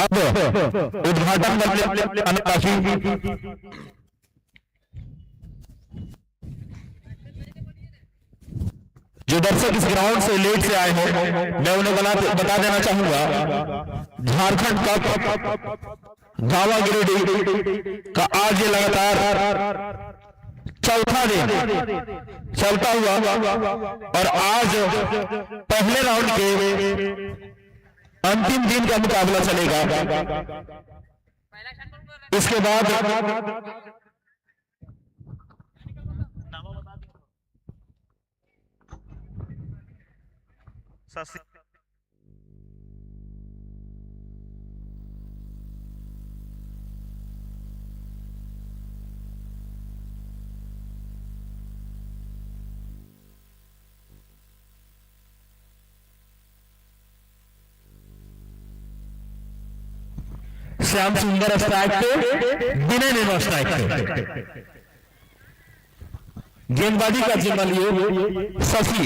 अब उद्घाटन काफी जो दर्शक इस ग्राउंड से लेट से आए हैं, मैं उन्हें बता देना चाहूंगा, झारखंड कप गावा गिरिडीह का आज ये लगातार चौथा दिन चलता हुआ और आज पहले राउंड के अंतिम दिन का मुकाबला चलेगा। इसके बाद श्याम सुंदर स्ट्राइक पे, विनय नेनो स्ट्राइक पे। गेंदबाजी का जिम्मा लिए शशि।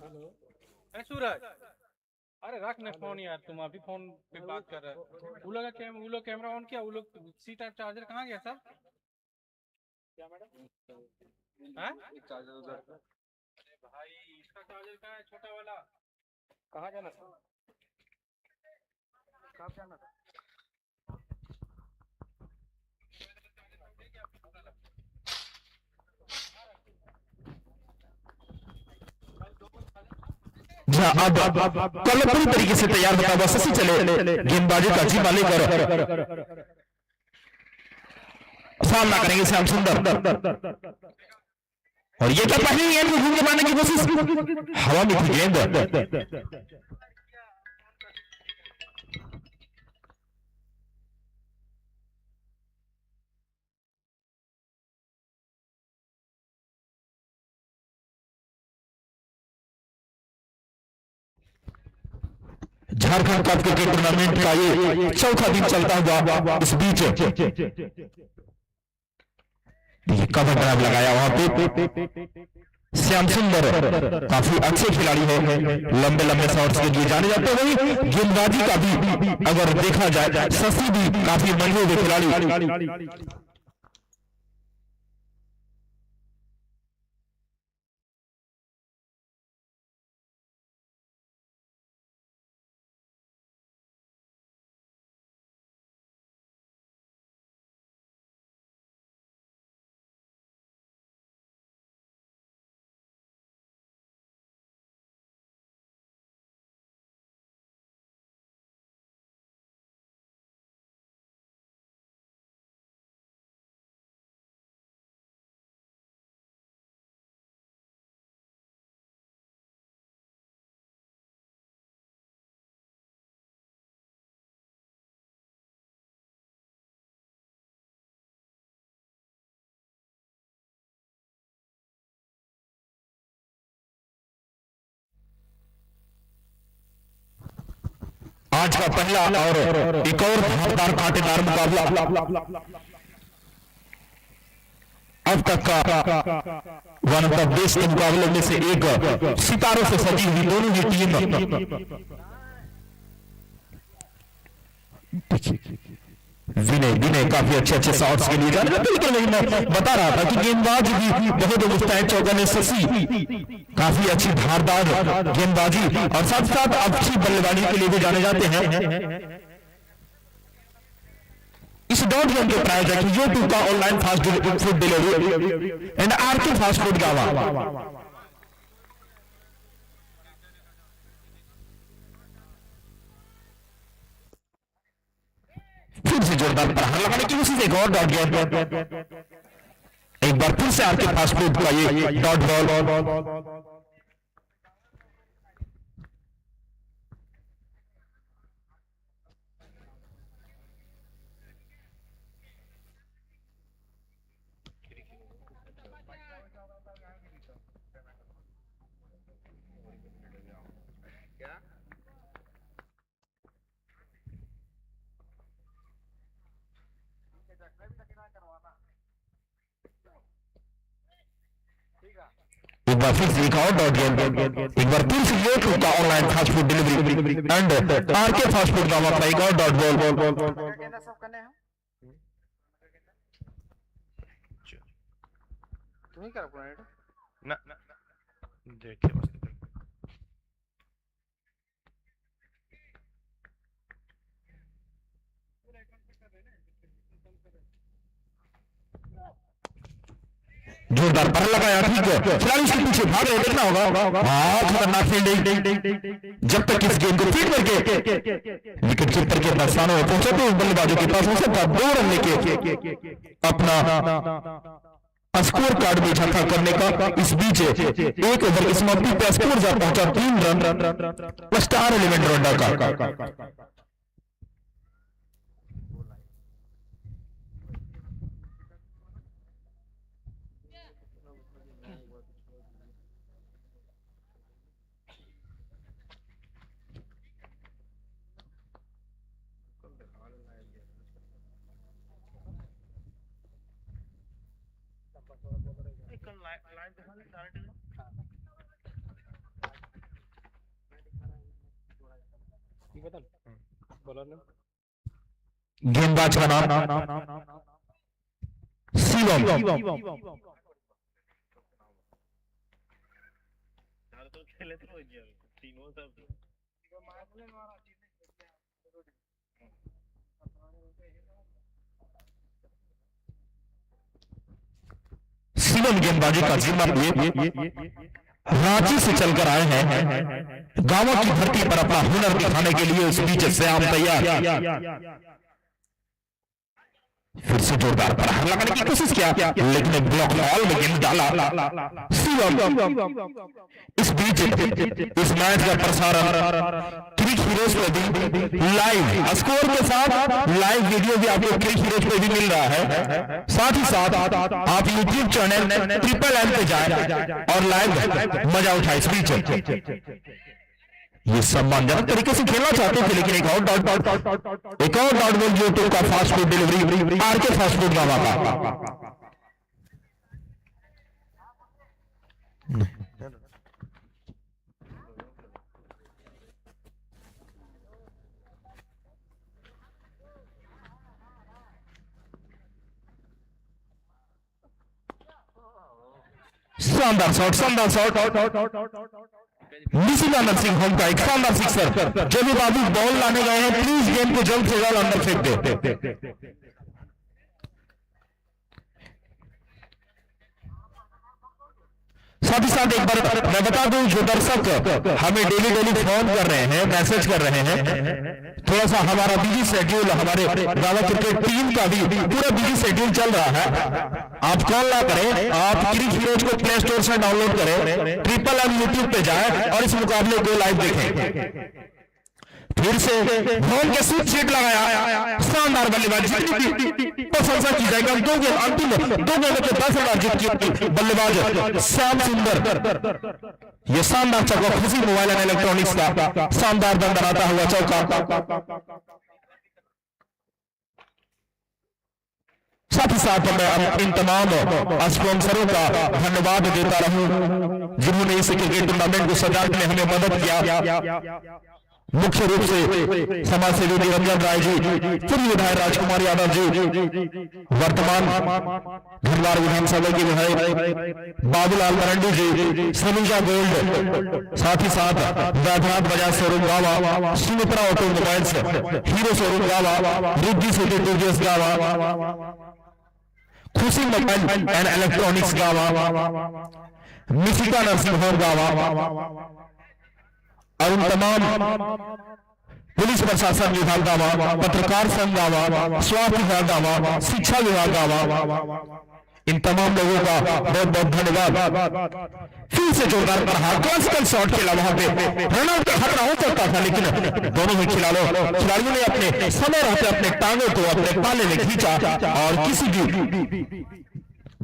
हेलो सूरज, अरे रख ना फोन यार, तुम अभी फोन पे बात कर रहे हो। वो लोग कैमरा ऑन किया, वो लोग सी टाइप चार्जर कहाँ गया सर? क्या मैडम? हाँ एक चार्जर उधर। अरे भाई इसका चार्जर कहाँ है, छोटा वाला? कहाँ जाना था? कहाँ जाना था? अब कल पूरी तरीके से तैयार बता हुआ शशि चले गेंदबाजी का जिम्मा लेकर सामना करेंगे श्याम सुंदर। और ये क्या पहली गेंद को घूम के मारने की कोशिश, हवा में थी गेंद। झारखंड कप क्रिकेट टूर्नामेंट का ये चौथा दिन चलता हुआ इस बीच कवर ड्राइव लगाया वहां पे श्याम सुंदर काफी अच्छे खिलाड़ी हैं, लंबे लंबे शॉट्स के लिए जाने जाते हैं। वही गेंदबाजी का भी अगर देखा जाए, शशि भी काफी मंजे हुए खिलाड़ी। आज का पहला और एक और धारदार कांटेदार मुकाबला अब तक का वन ऑफ द बेस्ट मुकाबले में से एक, सितारों से सजी हुई दोनों ही टीम। विनय काफी अच्छे शॉट्स के लिए जा रहे थे, लेकिन मैं बता रहा था कि गेंदबाज भी बहुत मुस्तैद चौकने शशि काफी अच्छी धारदार गेंदबाजी और साथ साथ अच्छी बल्लेबाजी के लिए भी जाने जाते हैं। इस डॉट गेम के प्रायोजक है यूट्यूब का online fast food delivery and RK fast food गावा। फिर से जोरदार प्रहार लगाने की कोशिश, एक और डॉट गेम, एक बार फिर से आरके फास्ट फूड का ये डॉट बॉल। एक बार फिर से एक और डॉट गेम, एक बार फिर से ये का online fast food delivery and RK fast food का अपना एक और डॉट बोल तुम्ही करा पुन्हा एड ना देखिए बस जोरदार पर लगाया, ठीक है, खिलाड़ी इसके पीछे भाग रहे, देखना होगा। हाँ, खतरनाक फील्डिंग। जब तक इस गेम को फीड करके विकेट कीपर के पास स्थानों में पहुंचे तो बल्लेबाजों के पास हो सकता 2 रन लेके अपना स्कोर कार्ड में इजाफा करने का। इस बीच एक ओवर की समाप्ति पे स्कोर जा पहुंचा 3 रन स्टार एलिमेंट रोंडा का। गेंदबाज का नाम शिवम। शिवम गेंदबाजी का जिम्मा लिए रांची से चलकर आए हैं गांवों की धरती पर अपना हुनर दिखाने के लिए। उस बीच श्याम तैयार, फिर से जोरदार प्रहार लगाने की कोशिश किया लेकिन ब्लॉक बॉल में गेंद डाला शिवम। इस बीच इस मैच का प्रसारण क्रिक हीरोज पे भी लाइव स्कोर के साथ लाइव वीडियो भी आपको क्रिक हीरोज पे भी मिल रहा है। साथ ही साथ आप यूट्यूब चैनल ट्रिपल एम पे जाएं और लाइव मजा उठाए। इस बीच ये सम्मानजनक तरीके से खेलना चाहते थे लेकिन एक और डॉट बॉल यूट्यूब का fast food delivery RK fast food का वापा। शानदार शॉट मिसिंग नरसिंह होम का एक शानदार सिक्सर। जब बाबू बॉल लाने गए हैं, प्लीज गेम को जल्द से जल्द अंदर फेंक दे। साथ ही साथ एक बार मैं बता दूं, जो दर्शक हमें डेली फोन कर रहे हैं, मैसेज कर रहे हैं, थोड़ा सा हमारा बिजी शेड्यूल, हमारे गावा क्रिकेट टीम का भी पूरा बिजी शेड्यूल चल रहा है। आप कॉल ना करें, आप क्रिक हीरोज को प्ले स्टोर से डाउनलोड करें, ट्रिपल एम यूट्यूब पे जाएं और इस मुकाबले को लाइव देखें। फिर से धोन के सीट लगाया, शानदार बल्लेबाजी, जितनी प्रशंसा की जाएगी। अंतिम 2 गेंदों के 10 रन जीत बल्लेबाज श्याम सुंदर। ये शानदार चौका खुशी मोबाइल एंड इलेक्ट्रॉनिक्स का शानदार दंडराता हुआ चौका। साथ ही साथ मैं इन तमाम स्पॉन्सरों का धन्यवाद देता रहूं जिन्होंने इस क्रिकेट टूर्नामेंट को सजाने में हमें मदद किया। मुख्य रूप से समाज सेवी निरंजन राय जी, पूर्व विधायक राजकुमार यादव जी, वर्तमान धनबाद विधानसभा के विधायक बाबूलाल मरंडी जी, समीजा गोल्ड, साथ ही साथ वैद्यनाथ बजाज शोरूम गावा, सुमित्रा ऑटोमोबाइल्स, हीरो शोरूम गावा, रिद्धि सिटी टूरिस्ट गावा, खुशी मोबाइल एंड इलेक्ट्रॉनिक्स गावा, मिशिका नर्सिंग होम गावा और उन तमाम पुलिस प्रशासन विभाग गावा, पत्रकार संघ गावा, स्वास्थ्य विभाग गावा, शिक्षा विभाग गावा, इन तमाम लोगों का बहुत बहुत धन्यवाद। फिर से जोरदार प्रहार, क्लासिकल शॉट खेला, वहां पे रनआउट का खतरा हो सकता था लेकिन दोनों ही खिलाड़ियों ने अपने समय रहते अपने टांगों को अपने पाले में खींचा और किसी भी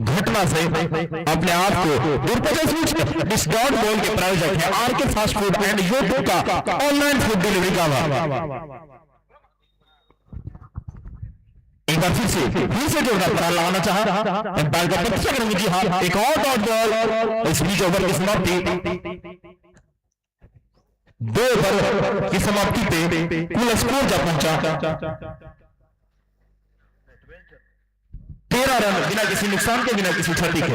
घटना से अपने आप को दुरुपयोग इस डॉट बॉल के प्रायोजक है RK fast food and YouTube का ऑनलाइन फूड डिलीवरी का एक बार फिर से जोरदार पता लगाना चाहा एम्पायर का प्रतीक्षा करेंगे जी हाँ एक और डॉट बॉल इस बीच ओवर की समाप्ति 2 ओवर की समाप्ति पे कुल स्कोर जा पहुंचा 13 रन बिना किसी नुकसान के बिना किसी क्षति के।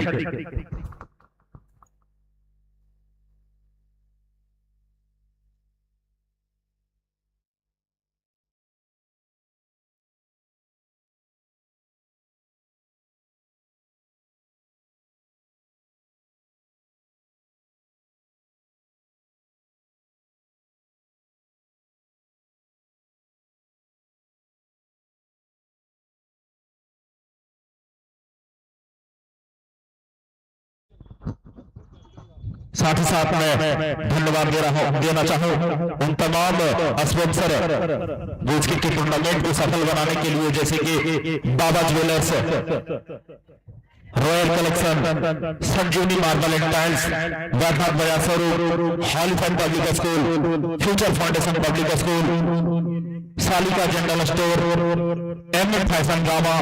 साथ ही साथ मैं धन्यवाद देना चाहूँ उन तमाम स्पॉन्सर जो इसके टूर्नामेंट को सफल बनाने के लिए जैसे कि Baba jewellers, royal collection, Sanjivani marble and tiles, Vaibhav Bajaj Swaroop, हॉलीफैन public school, future foundation public school, Salika general store, MM fashion गामा,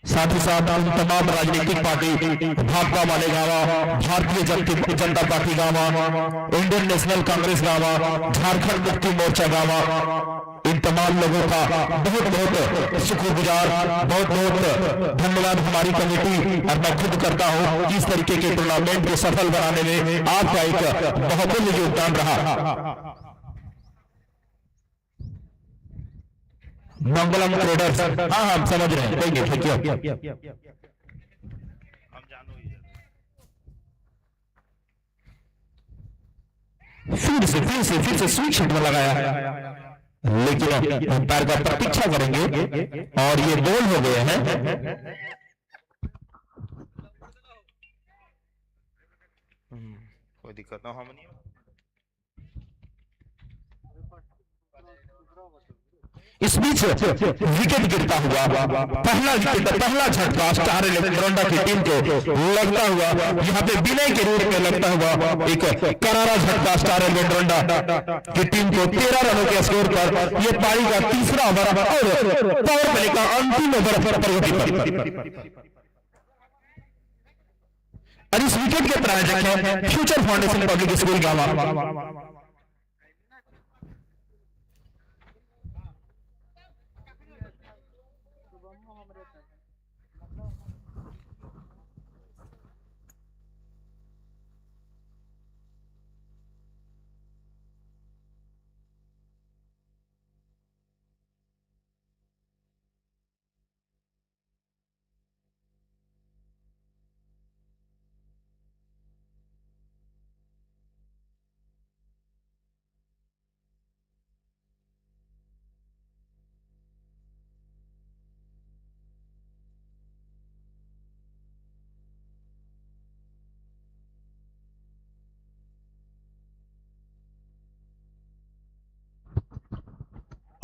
साथ ही साथ तमाम राजनीतिक पार्टी भाजपा वाले गावा, भारतीय जनता पार्टी गावा, इंडियन नेशनल कांग्रेस गावा, झारखंड मुक्ति मोर्चा गावा, इन तमाम लोगों का बहुत बहुत शुक्रगुजार, बहुत बहुत धन्यवाद हमारी कमेटी और मैं खुद करता हूं कि इस तरीके के टूर्नामेंट को सफल बनाने में आपका एक बहुमूल्य योगदान रहा। मंगलम ट्रेडर्स, हाँ हाँ समझ रहे हैं, कोई नहीं, ठीक है। हम जानो ही फिर से स्विच हिट में लगाया, लेकिन अंपायर का प्रतीक्षा करेंगे और ये बोल हो गए हैं। कोई दिक्कत ना हम नहीं। इस बीच विकेट गिरता हुआ पहला झटका स्टार इलेक्ट्रोनिका की टीम को लगता हुआ, यहाँ पे विनय के रूप में लगता हुआ एक करारा झटका स्टार इलेक्ट्रोनिका की टीम को 13 रनों के स्कोर पर ये पारी का तीसरा ओवर और पावर प्ले का अंतिम ओवर प्रगति पर। और इस विकेट के प्रायोजक है फ्यूचर फाउंडेशन पब्लिक स्कूल गावा।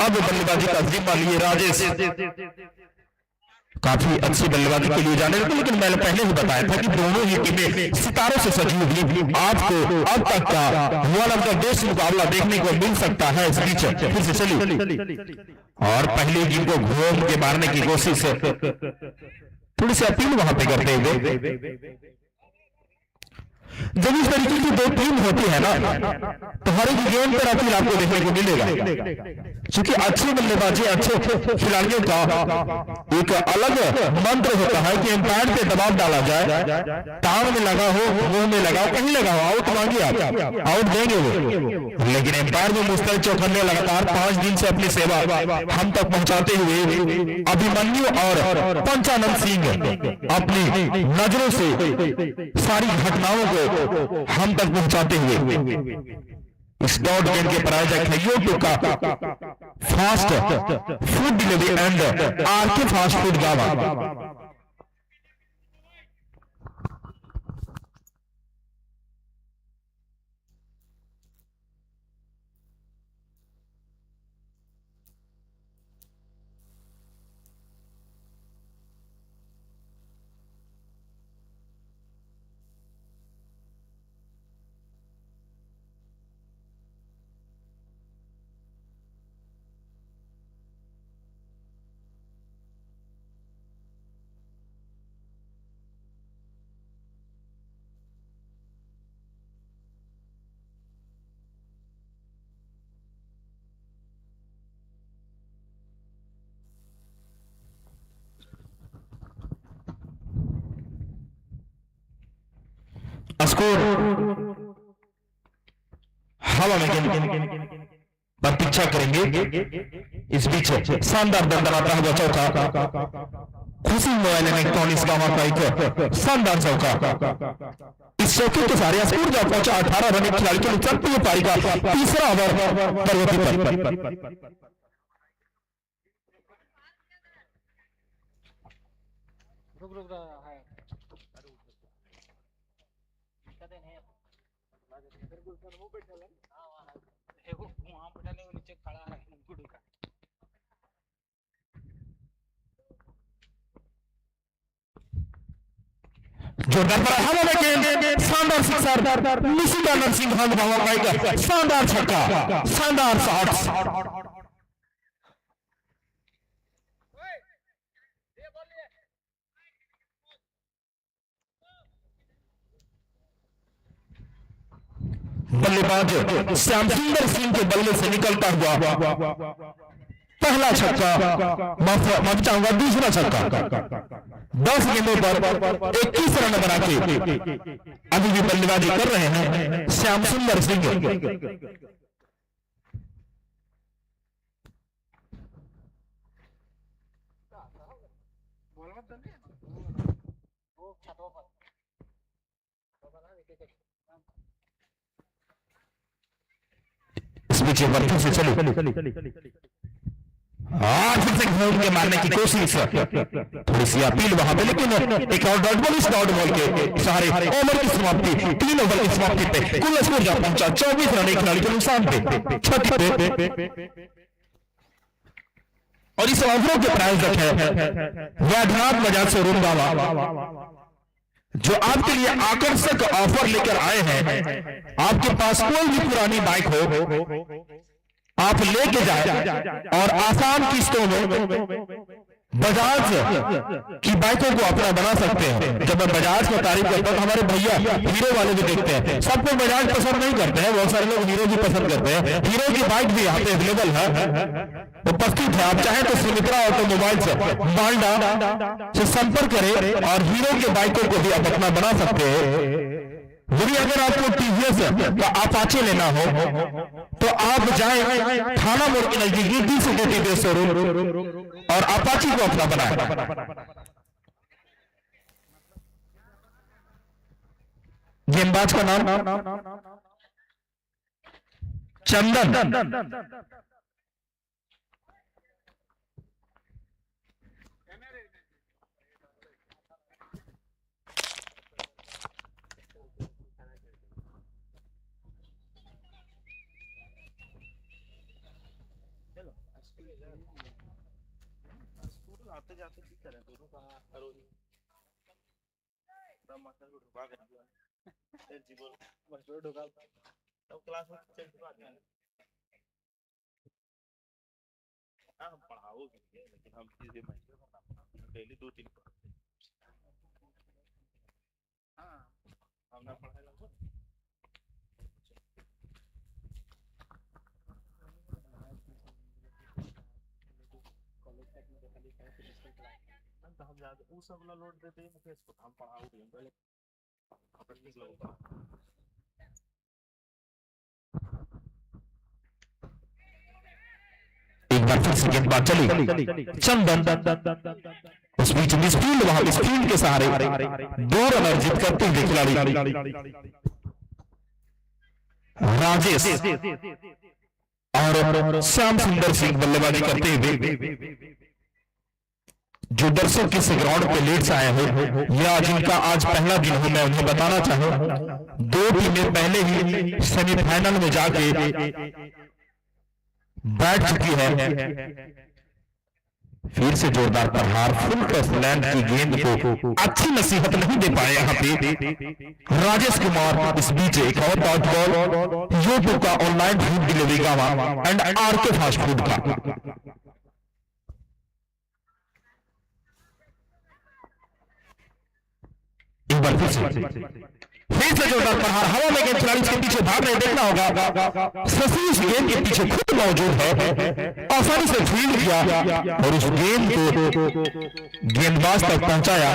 अब बल्लेबाजी का जिम्मा लिए राजेश काफी अच्छी बल्लेबाजी के लिए जाने लगे, लेकिन मैंने पहले ही बताया था कि दोनों ही टीमें सितारों से सजी हुई। आपको अब तक का वन ऑफ द बेस्ट मुकाबला देखने को मिल सकता है। इस बीच फिर से चली और पहले गेंद को घूम के मारने की कोशिश, थोड़ी सी अपील वहां पे करते हुए। जब इस तरीके की दो टीम होती है ना, तो हर एक गेम पर अपील आपको देखने को मिलेगा, क्योंकि अच्छी बल्लेबाजी अच्छे खिलाड़ियों का एक अलग मंत्र होता है कि एम्पायर पे दबाव डाला जाए, टांग में लगा हो, मुंह में लगा हो, कहीं लगा हो, आउट मांगिए आप, आउट देंगे वो। लेकिन एम्पायर में मुस्तैद चौखन्ने लगातार 5 दिन से अपनी सेवा हम तक पहुंचाते हुए अभिमन्यु और पंचानंद सिंह अपनी नजरों से सारी घटनाओं को हम तक पहुंचाते हुए इस डॉट गेम के प्रायोजक है यूट्यूब का fast food delivery and RK fast food गावा। स्कोर हवा में गेंद प्रतीक्षा करेंगे। इस बीच शानदार दंडनाता हुआ चौका, खुशी मोबाइल इलेक्ट्रॉनिक्स का वहां का एक शानदार चौका। इस चौके के सारे स्कोर जब पहुंचा 18 रन खिलाड़ी के लिए चलती है पारी का तीसरा ओवर प्रगति पर। रुक रहा है वहां बैठा नहीं, नीचे खड़ा है गुडू का। जोरदार पर हवा में गेंद, शानदार सिक्सर, निशिता नरसिंह का शानदार छक्का, शानदार शॉट। बल्लेबाज श्याम सुंदर सिंह के बल्ले से निकलता हुआ पहला छक्का, माफ चाहूंगा दूसरा छक्का। 10 गेंदों पर 21 रन बना के अभी भी बल्लेबाजी कर रहे हैं श्याम सुंदर सिंह। इस बीच वर्षों से चली आज फिर से घूम के मारने की कोशिश, थोड़ी सी अपील वहां पे, लेकिन एक और डॉट बॉल, इस डॉट बॉल के सहारे ओवर की समाप्ति, 3 ओवर की समाप्ति पे कुल स्कोर जा पहुंचा 24 रन एक खिलाड़ी के नुकसान पे, छठी पे। और इस ओवरों के प्राइस रखे वैद्यनाथ बजाज शोरूम दावा, जो आपके लिए आकर्षक ऑफर लेकर आए हैं। आपके पास कोई भी पुरानी बाइक हो, आप लेके जाए और आसान किस्तों में बजाज की बाइकों को अपना बना सकते हैं। जब मैं बजाज का तारीफ करता हूं, हमारे भैया हीरो वाले भी देखते हैं। सब कोई बजाज पसंद नहीं करते हैं, बहुत सारे लोग हीरो भी पसंद करते हैं। हीरो की बाइक भी यहाँ पे अवेलेबल है, उपस्थित है। आप चाहें तो सुमित्रा ऑटोमोबाइल से मालडा से संपर्क करें और हीरो के बाइकों को भी आप अपना बना सकते हैं। यदि अगर आपको टीवीएस का अपाचे लेना हो तो आप जाएं थाना मोड़ के नजदीक टीवीएस शोरूम और अपाची को अपना बनाएं। गेंदबाज का नाम चंदन। आते जाते की करें दोनों का करो मास्टर को ढुका गया जीवन मास्टर ढुका तब क्लास में चल चुका है। हां हम पढ़ाओगे लेकिन हम चीजें मैं डेली 2-3 हां हमने पढ़ाया लगभग हम ज्यादा वो सब लोड देते हैं मुकेश को, हम पढ़ाओगे पहले एक बार फिर से गेंदबाज चली चंदन। उस बीच मिसफील्ड, वहां मिसफील्ड के सहारे 2 रन अर्जित करते हुए खिलाड़ी राजेश और श्याम सुंदर सिंह बल्लेबाजी करते हुए। जो दर्शक किस ग्राउंड पे लेट से आए हो या जिनका आज पहला दिन हो, मैं उन्हें बताना चाहूं 2 टीमें पहले ही सेमीफाइनल में जाके बैठ चुकी है। फिर से जोरदार प्रहार, फुल टॉस लैंड की गेंद को अच्छी नसीहत नहीं दे पाए यहाँ पे राजेश कुमार। इस बीच एक और डॉट बॉल यूट्यूब का ऑनलाइन फूड डिलीवरी का एंड आरके फास्ट फूड का। एक बार फिर से जोरदार प्रहार, हवा में गेंद खिलाड़ी के पीछे भाग रहे, देखना होगा सतीश गेंद के पीछे खुद मौजूद है, आसानी से फील्ड किया और उस गेंद को गेंदबाज तक पहुंचाया।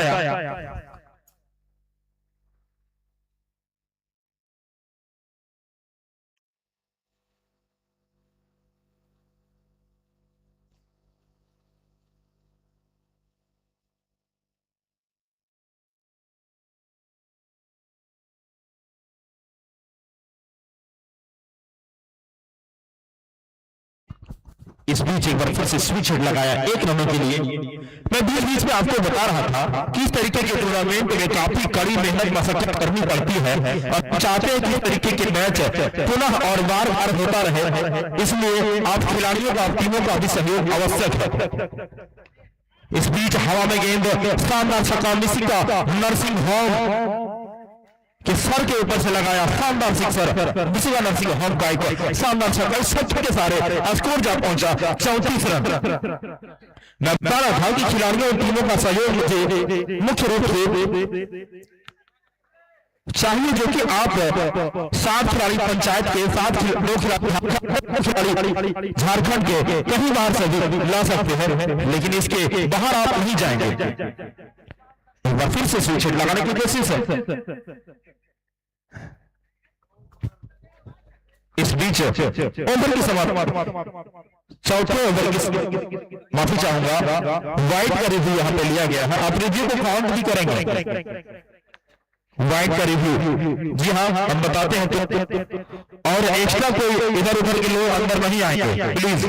इस बीच एक बार फिर से स्विच हिट लगाया 1 रनों के लिए। मैं बीच बीच में आपको बता रहा था कि इस तरीके के टूर्नामेंट में काफी कड़ी मेहनत मशक्कत करनी पड़ती है और चाहते हैं कि इस तरीके के मैच पुनः और बार बार होता रहे, इसलिए आप खिलाड़ियों का, टीमों का भी सहयोग आवश्यक है। इस बीच हवा में गेंद शानदार छक्का निशिका नरसिंह होम के सर के ऊपर से लगाया, शानदार सिक्सर निशिका नरसिंह होम का एक शानदार छक्का, इस छक्के के सारे स्कोर जा पहुंचा 34 रन। मैं बता रहा था कि खिलाड़ियों और टीमों का सहयोग मुझे मुख्य रूप से चाहिए, जो कि आप 7 खिलाड़ी पंचायत के, 2 खिलाड़ी झारखंड के कहीं बाहर से भी ला सकते हैं, लेकिन इसके बाहर आप नहीं जाएंगे। एक बार फिर से स्विच हिट लगाने की कोशिश है। इस बीच ओवर की समाप्ति, चौथे ओवर की, माफी चाहूंगा, वाइड का रिव्यू यहां पे लिया गया है। आप रिव्यू को काउंट भी करेंगे, वाइड का रिव्यू, जी हाँ हम बताते हैं तो, और एक्स्ट्रा कोई इधर उधर के लोग अंदर नहीं आएंगे please.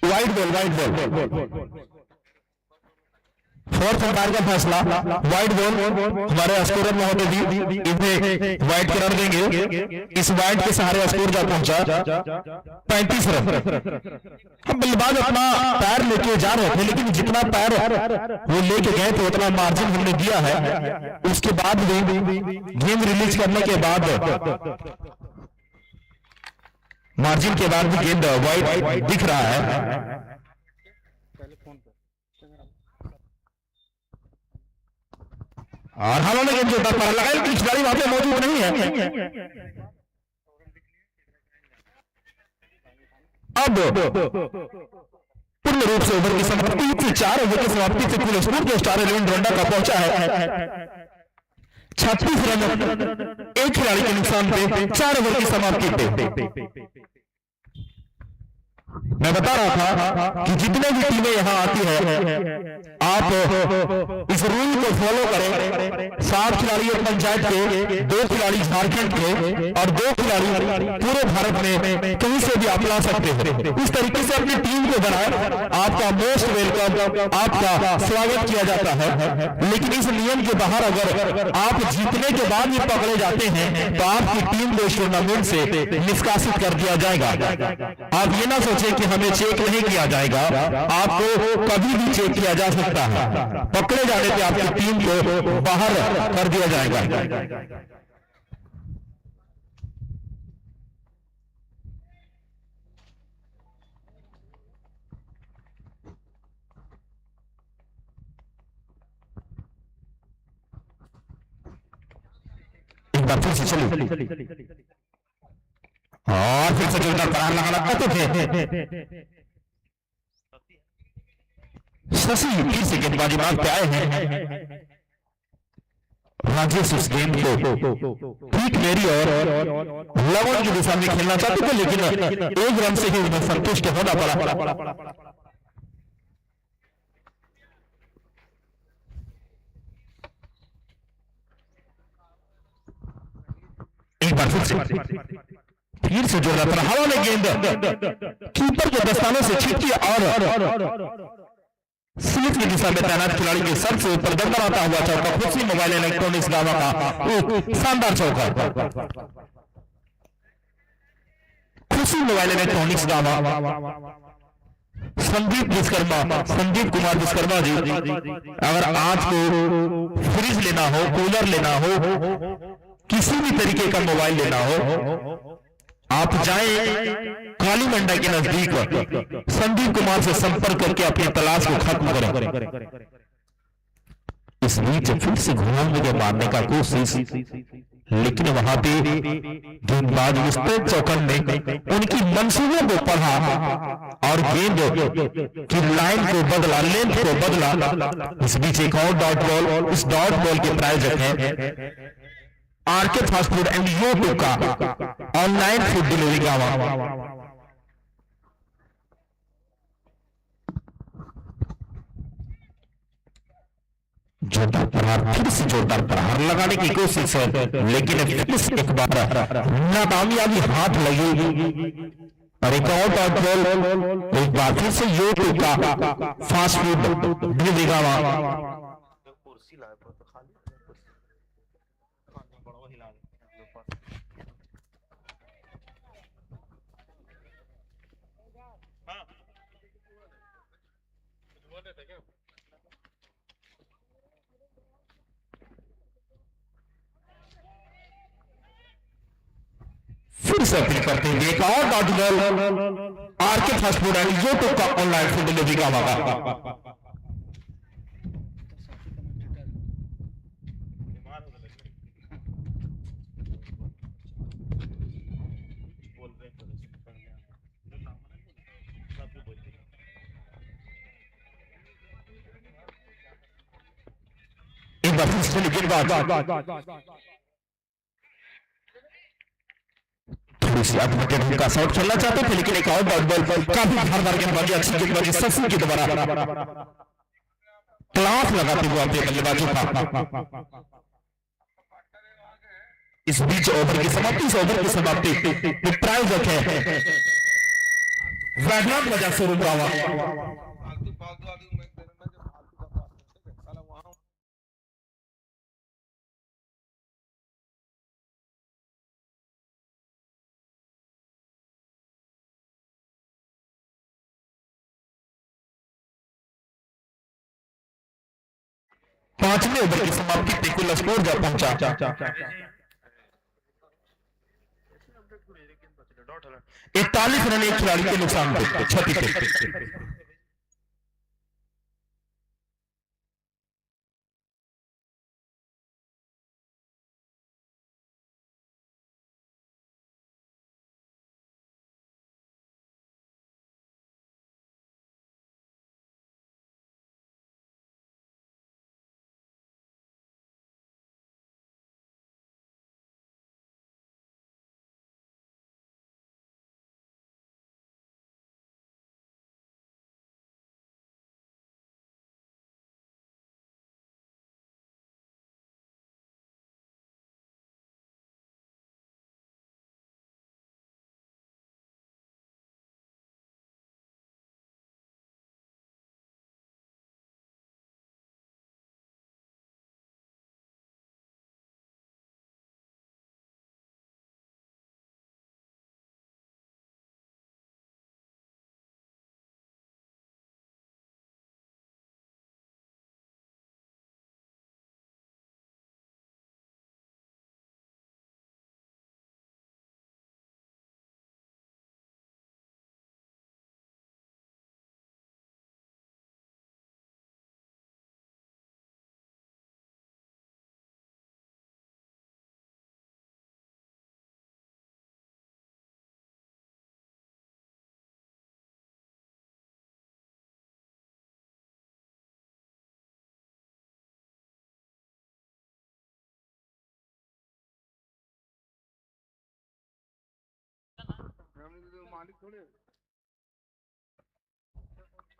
Wide ball, fourth umpire का फैसला, वाइड बॉल हमारे स्कोरर महोदय इन्हें वाइड के रन देंगे। इस वाइड के सहारे स्कोर जा पहुंचा 35 रन। हम बल्लेबाज अपना पैर लेके जा रहे थे, लेकिन जितना पैर वो लेके गए थे उतना मार्जिन हमने दिया है। उसके बाद भी गेंद रिलीज करने के बाद, मार्जिन के बाद भी गेंद वाइड दिख रहा है। और हालांकि गेंद जो पर लगा, लेकिन खिलाड़ी वहां पे मौजूद नहीं है। अब पूर्ण रूप से ओवर की समाप्ति से 4 ओवर की समाप्ति से कुल स्कोर जो स्टार 11 रंडा का पहुंचा है 36 रन, एक खिलाड़ी के नुकसान पे 4 ओवर की समाप्ति पे। मैं बता रहा था कि जितने भी टीमें यहां आती है, आप इस रूल को फॉलो करें। 7 खिलाड़ी एक पंचायत के, 2 खिलाड़ी झारखंड के और 2 खिलाड़ी पूरे भारत में कहीं से भी आप ला सकते हैं। इस तरीके से अपनी टीम को बनाएं, आपका मोस्ट वेलकम, आपका स्वागत किया जाता है। लेकिन इस नियम के बाहर अगर आप जीतने के बाद भी पकड़े जाते हैं तो आपकी टीम को इस टूर्नामेंट से निष्कासित कर दिया जाएगा। आप ये ना सोचें कि हमें चेक नहीं किया जाएगा, आपको कभी भी चेक किया जा सकता है। पकड़े जाने पे आपकी टीम को बाहर कर दिया जाएगा। एक बार फिर से चलिए, और फिर से जोरदार प्रहार लगाना चाहते थे। शशि फिर से गेंदबाजी मार्ग पे आए हैं। राजेश उस गेंद को ठीक मेरी और लवन की दिशा में खेलना चाहते थे, लेकिन 1 रन से ही उन्हें संतुष्ट होना पड़ा। एक बार फिर से जोरदार हवा में गेंद कीपर के दस्ताने से छिटकी और स्लिप की दिशा में तैनात खिलाड़ी के सर से ऊपर दंडराता हुआ चौका, खुशी मोबाइल इलेक्ट्रॉनिक्स गावा का एक शानदार चौका। खुशी मोबाइल इलेक्ट्रॉनिक्स गावा, संदीप कुमार विश्वकर्मा जी, अगर आज को फ्रिज लेना हो, कूलर लेना हो, किसी भी तरीके का मोबाइल लेना हो, आप जाएं काली मंडा के नजदीक, संदीप कुमार से संपर्क करके अपनी तलाश को खत्म करें। इस बीच फिर से घूम मुझे मारने का कोशिश, लेकिन वहां पे गेंदबाज मुस्तैद चौकन ने उनकी मंसूबों को पढ़ा और गेंद की लाइन को बदला, लेंथ को बदला। इस बीच एक और डॉट बॉल, इस डॉट बॉल के प्रायोजक हैं RK fast food and YouTube का ऑनलाइन फूड डिलीवरी गावा। जोरदार प्रहार, फिर से जोरदार प्रहार लगाने की कोशिश है, लेकिन फिर से एक बार नाकामयाबी हाथ लगी और एक और डॉट बॉल, एक बार फिर से यूट्यूब का फास्ट फूड डिलीवरी गावा। कुर्सी लाए पर तो खाली कुर्सी खाने बड़ा हिला दे ऊपर। हां कुछ बोल रहे थे क्या? फिर से अपील करते हैं एक और dot ball RK fast food and YouTube का ऑनलाइन फूड डिलीवरी गावा। एक बार फिर से गेंदबाज थोड़ी सी ऑटोमेटेड उनका शॉट खेलना चाहते थे, लेकिन एक और डॉट बॉल काफी धारदार गेंदबाजी, अच्छी गेंदबाजी शशि के द्वारा क्लास लगाते हुए अपने बल्लेबाजों का। इस बीच ओवर की समाप्ति, इस ओवर की समाप्ति प्रायोजक है वैगनार बाजार शोरूम गावा। पांचवें ओवर की समाप्ति पे कुल स्कोर जा पहुंचा 41 रन, एक खिलाड़ी के नुकसान पे, क्षति पे।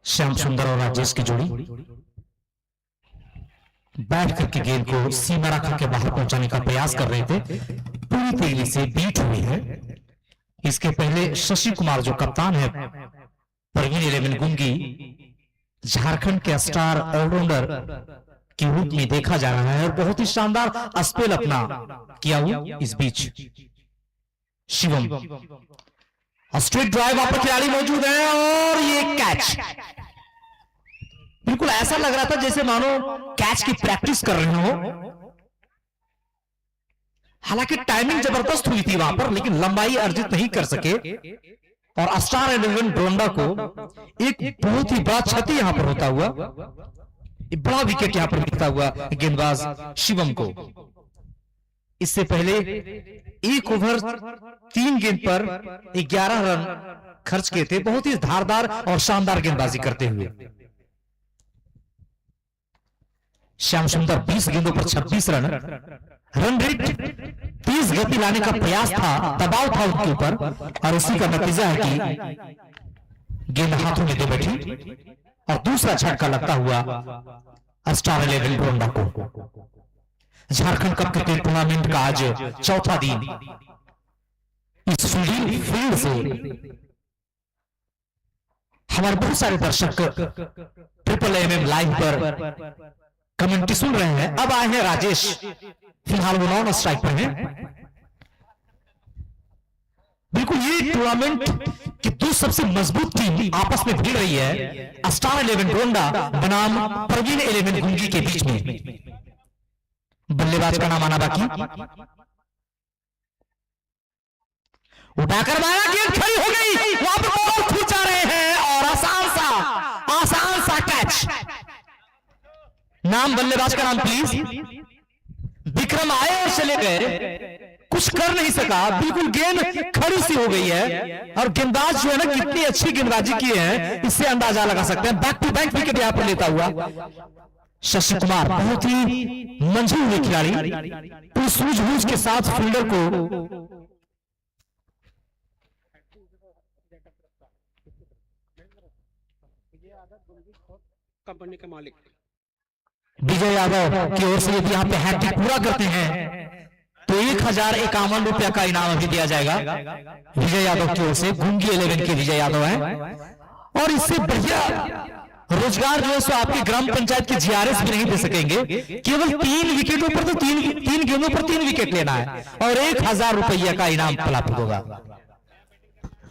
श्याम सुंदर और राजेश की जोड़ी बैठ करके गेंद को सीमा रेखा के बाहर पहुंचाने का प्रयास कर रहे थे, पूरी तेजी से बीट हुई है। इसके पहले शशि कुमार जो कप्तान है परवीन 11 गुंगी, झारखंड के स्टार ऑलराउंडर के रूप में देखा जा रहा है और बहुत ही शानदार स्पेल अपना किया हुआ। इस बीच शिवम स्ट्रेट ड्राइव वहां पर खिलाड़ी मौजूद है और ये कैच, बिल्कुल ऐसा लग रहा था जैसे मानो कैच की प्रैक्टिस कर रहे हो। हालांकि टाइमिंग जबरदस्त हुई थी वहां पर, लेकिन लंबाई अर्जित नहीं कर सके और स्टार 11 डोरंडा को एक बहुत ही बड़ा क्षति यहां पर होता हुआ, एक बड़ा विकेट यहां पर मिलता हुआ गेंदबाज शिवम को। इससे पहले एक ओवर 3 गेंद पर 11 रन खर्च किए थे, बहुत ही धारदार और शानदार गेंदबाजी करते हुए। श्याम सुंदर 20 गेंदों पर 26 रन, रन रेट 30 गति लाने का प्रयास था, दबाव था उनके ऊपर, और उसी का नतीजा है कि गेंद हाथों में दे बैठी और दूसरा झटका लगता हुआ स्टार 11 डोरंडा को। झारखंड कप क्रिकेट टूर्नामेंट का आज चौथा दिन इस फील्ड से हमारे बहुत सारे दर्शक ट्रिपल एम लाइव पर कमेंट्री सुन रहे हैं। अब आए हैं राजेश, फिलहाल वो नॉन स्ट्राइक पर हैं। बिल्कुल ये टूर्नामेंट की दो सबसे मजबूत टीम आपस में भिड़ रही है, स्टार 11 डोरंडा बनाम प्रवीण 11 गुंगी के बीच में। बल्लेबाज का नाम आना बाकी, उठाकर मारा, गेंद खड़ी हो गई, वहां पर बॉल खींचा रहे हैं और आसान सा कैच। नाम बल्लेबाज का नाम प्लीज। विक्रम आए और चले गए, कुछ कर नहीं सका, बिल्कुल गेंद खड़ी सी हो गई है। और गेंदबाज जो है ना कितनी अच्छी गेंदबाजी की है, इससे अंदाजा लगा सकते हैं। बैक टू बैक विकेट यहां पर लेता हुआ शशि कुमार, बहुत ही मंझे हुए खिलाड़ी, पूरी सूझबूझ के साथ फील्डर को कंपनी के मालिक विजय यादव की ओर से यदि यहाँ पे हैट्रिक पूरा करते हैं तो 1051 रुपया का इनाम अभी दिया जाएगा विजय यादव की ओर से। गुंगी 11 के विजय यादव है, और इससे बढ़िया रोजगार जो है सो आपकी ग्राम पंचायत की जीआरएस भी नहीं दे सकेंगे। केवल 3 विकेटों पर तो 3 गेंदों पर 3 विकेट लेना है और 1000 रुपया का इनाम प्राप्त होगा।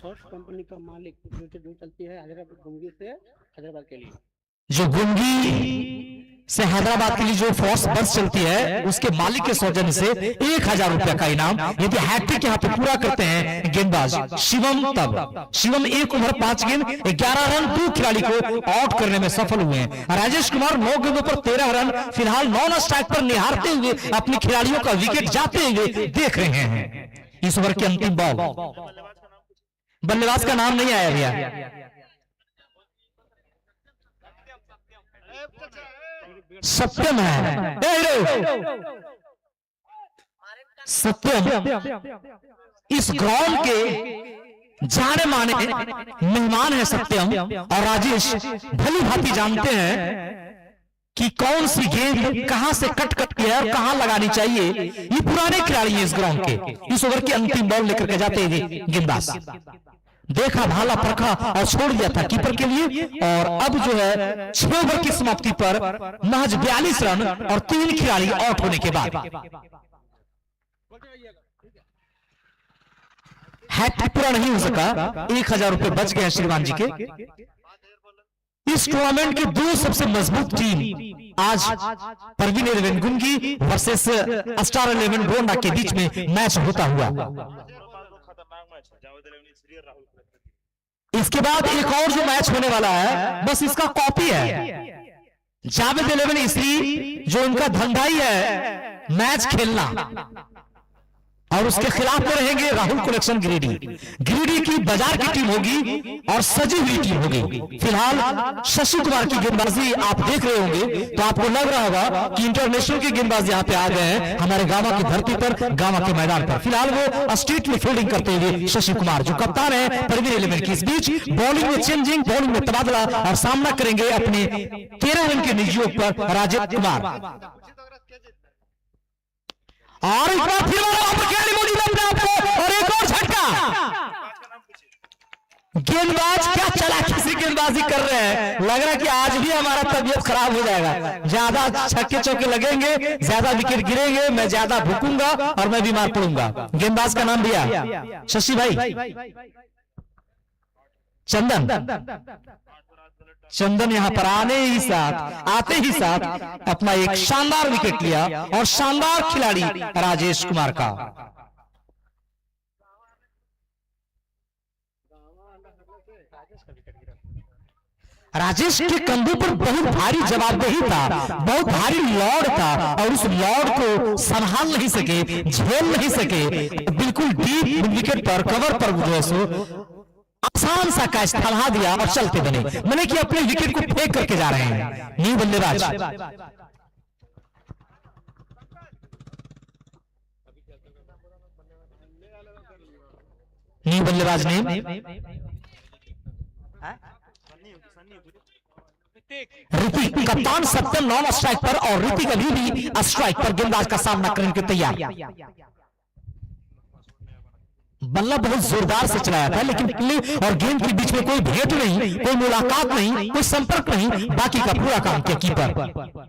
कंपनी का मालिक जो चलती है हैदराबाद गुंगी से हैदराबाद के लिए, जो गुंगी से हैदराबाद के लिए जो फोर्स बस चलती है, उसके मालिक के सौजन्य से 1000 रुपया का इनाम यदि हैट्रिक यहाँ पे पूरा करते हैं गेंदबाज शिवम। तब शिवम 1 ओवर 5 गेंद 11 रन 2 खिलाड़ी को आउट करने में सफल हुए हैं। राजेश कुमार 9 गेंदों पर 13 रन फिलहाल नॉन स्ट्राइक पर निहारते हुए अपने खिलाड़ियों का विकेट जाते हुए देख रहे हैं। इस ओवर की अंतिम बॉल, बल्लेबाज का नाम नहीं आया भैया, सत्यम है। सत्यम इस ग्राउंड के जाने माने मेहमान है सत्यम, और राजेश भली भांति जानते हैं कि कौन सी गेंद कहां से कट के और कहां लगानी चाहिए। ये पुराने खिलाड़ी हैं इस ग्राउंड के। इस ओवर की अंतिम बॉल लेकर के जाते हैं गेंदबाज, देखा भाला परखा और छोड़ दिया था कीपर के लिए। और अब जो है 6 ओवर की समाप्ति पर महज 42 रन और 3 खिलाड़ी आउट होने के बाद हैट्रिक पूरा नहीं हो सका। 1000 रुपए बच गए श्रीमान जी के। इस टूर्नामेंट की 2 सबसे मजबूत टीम आज प्रवीण 11 गुंगी वर्सेस स्टार 11 डोरंडा के बीच में मैच होता हुआ। इसके बाद एक और जो मैच होने वाला है, बस इसका कॉपी है। जावेद 11 इसरी जो उनका धंधा ही है मैच खेलना, और उसके खिलाफ में रहेंगे राहुल कलेक्शन गिरिडीह की बाजार की टीम होगी और सजी हुई टीम होगी। फिलहाल शशि कुमार की गेंदबाजी आप देख रहे होंगे तो आपको लग रहा होगा कि इंटरनेशनल के गेंदबाज यहाँ पे आ गए हैं हमारे गांव की धरती पर, गांव के मैदान पर। फिलहाल वो स्ट्रीट में फील्डिंग करते हुए शशि कुमार जो कप्तान है प्रवीण 11 की। इस बीच बॉलिंग में चेंजिंग, बॉलिंग में तबादला और सामना करेंगे अपने 13 रन के निजी पर राजेश कुमार। और एक बार फिर मौजूद है आपको, और एक और झटका। गेंदबाज क्या चला किसी गेंदबाजी कर रहे हैं, लग रहा है कि आज भी हमारा तबीयत खराब हो जाएगा। ज्यादा छक्के चौके लगेंगे, ज्यादा विकेट गिरेंगे, मैं ज्यादा भूकूंगा और मैं बीमार पड़ूंगा। गेंदबाज का नाम दिया शशि भाई, चंदन चंदन यहां पर आते ही साथ अपना एक शानदार विकेट लिया और शानदार खिलाड़ी राजेश कुमार का। राजेश के कंधे पर बहुत भारी जवाबदेही था, बहुत भारी लॉर्ड था और उस लॉर्ड को संभाल नहीं सके, झेल नहीं सके। बिल्कुल डीप विकेट पर, कवर पर जो है आसान सा कैच थमा दिया और चलते बने कि अपने विकेट को फेंक करके जा रहे हैं न्यू बल्लेबाज। न्यू बल्लेबाज ने ऋतिक, कप्तान सत्यम नॉन स्ट्राइक पर और ऋतिक अभी भी स्ट्राइक पर गेंदबाज का सामना करने के तैयार। बल्ला बहुत जोरदार से चलाया था, लेकिन प्ले और गेंद के बीच में कोई भेंट नहीं, कोई मुलाकात नहीं, कोई संपर्क नहीं, बाकी का पूरा काम किया कीपर।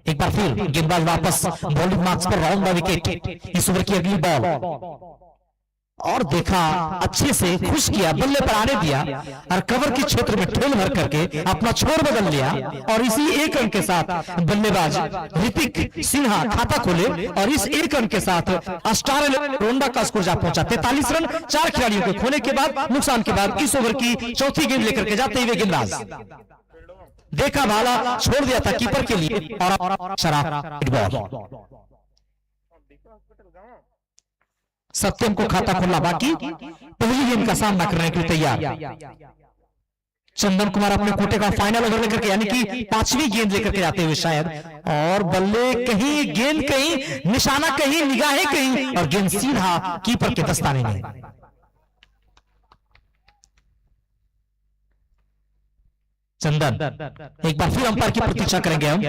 एक बार फिर गेंदबाज वापस बॉलिंग मार्क्स पर, राउंड द विकेट। इस ओवर की अगली बॉल और देखा अच्छे से खुश किया, बल्ले पर आने दिया और कवर के क्षेत्र में ठेल भर करके अपना छोर बदल लिया और इसी एक रन के साथ बल्लेबाज ऋतिक सिन्हा खाता खोले और इस एक रन के साथ स्टार रोंडा का स्कोर जा पहुंचा 43 रन। 4 खिलाड़ियों के खोने के बाद, नुकसान के बाद इस ओवर की चौथी गेंद लेकर के जाते हुए गेंदबाज देखा भाला छोड़ दिया था कीपर के लिए और शराब। सत्यम को खाता खोलना बाकी, पहली गेंद का सामना करने के लिए तैयार। चंदन कुमार अपने कोटे का फाइनल ओवर लेकर के, यानी कि 5वीं गेंद लेकर के जाते हुए शायद, और बल्ले कहीं, गेंद कहीं, निशाना कहीं, निगाहें कहीं और गेंद सीधा कीपर के दस्ताने में। चंदन एक बार फिर अंपायर की प्रतीक्षा करेंगे हम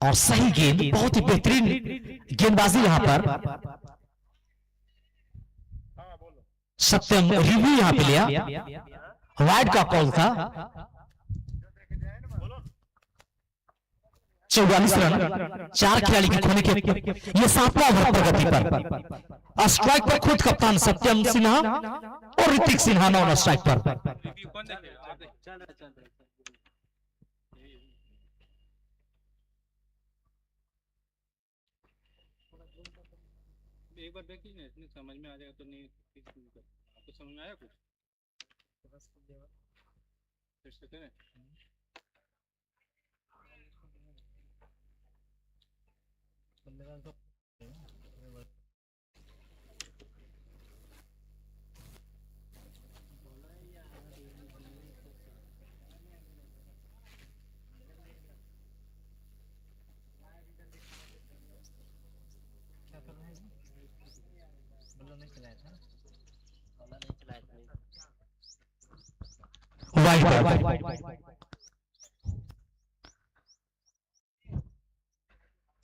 और सही गेंद, बहुत ही बेहतरीन गेंदबाजी यहां पर। सत्यम रिव्यू यहां पे लिया, वाइड का कॉल था। 44 रन 4 खिलाड़ी के खोने के ये 7वां ओवर प्रगति पर। स्ट्राइक पर खुद कप्तान सत्यम सिन्हा और ऋतिक सिन्हा नॉन स्ट्राइक पर। एक बार देखिए ना, इतनी समझ में आ जाएगा तो नहीं। आपको समझ में आया कुछ? फिर से करें।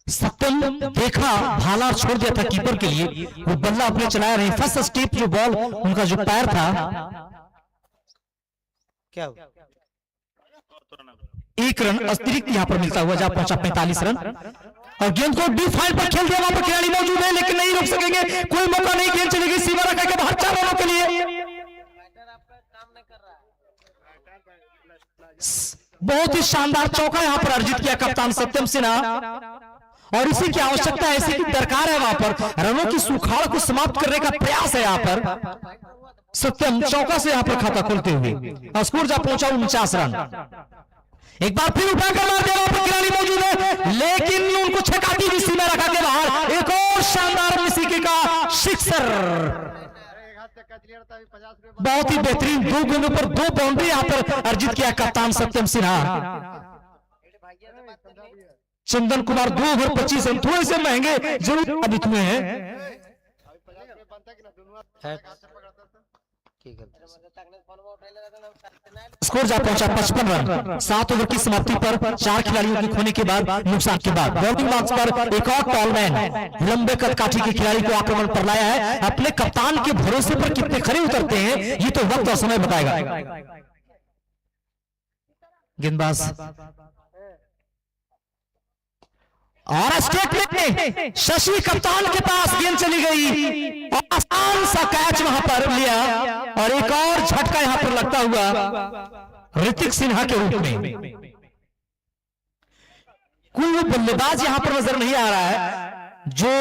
सत्यम देखा भाला छोड़ दिया था कीपर के लिए, वो बल्ला अपने चलाया रहे। फर्स्ट स्टेप जो बॉल, उनका जो पैर था, क्या एक रन अतिरिक्त यहां पर मिलता हुआ जा पहुंचा 45 रन और गेंद को डीप फाइल पर खेल दिया। वहां पर खिलाड़ी मौजूद है लेकिन नहीं रोक सकेंगे, कोई मौका नहीं, गेंद चलेगी सीमा रखा के बाहर 4 रनों के लिए। बहुत ही शानदार चौका यहां पर अर्जित किया कप्तान सत्यम सिन्हा और इसी की आवश्यकता है, इसी की दरकार है। वहां पर रनों की सुखाड़ को समाप्त करने का प्रयास है। यहां पर सत्यम चौका से यहां पर खाता खोलते हुए स्कोर जा पहुंचा 49 रन। एक बार फिर उठाकर मार दिया, वहां पर खिलाड़ी मौजूद है लेकिन उनको छकाती हुई सीमा रखा के बाहर एक और शानदार मिसिकी का सिक्सर। बहुत ही बेहतरीन 2 गेंदों पर 2 बाउंड्री यहां पर अर्जित किया कप्तान सत्यम सिन्हा। चंदन कुमार 2 ओवर 25 रन, थोड़े से महंगे जरूर अभी तुम्हें हैं। स्कोर जा पहुंचा 55 रन। 7 ओवर की समाप्ति पर 4 खिलाड़ियों के खोने के बाद, नुकसान के बाद बॉलिंग मार्क्स पर एक और टॉलमैन लंबे कद काठी के खिलाड़ी को आक्रमण पर लाया है। अपने कप्तान के भरोसे पर कितने खरे उतरते हैं ये तो वक्त और समय बताएगा। गेंदबाज और स्टेट में शशि कप्तान के पास गेंद चली गई और आसान सा कैच वहां पर लिया और एक और झटका यहां पर लगता हुआ ऋतिक सिन्हा के रूप में। कोई वो बल्लेबाज यहां पर नजर नहीं आ रहा है जो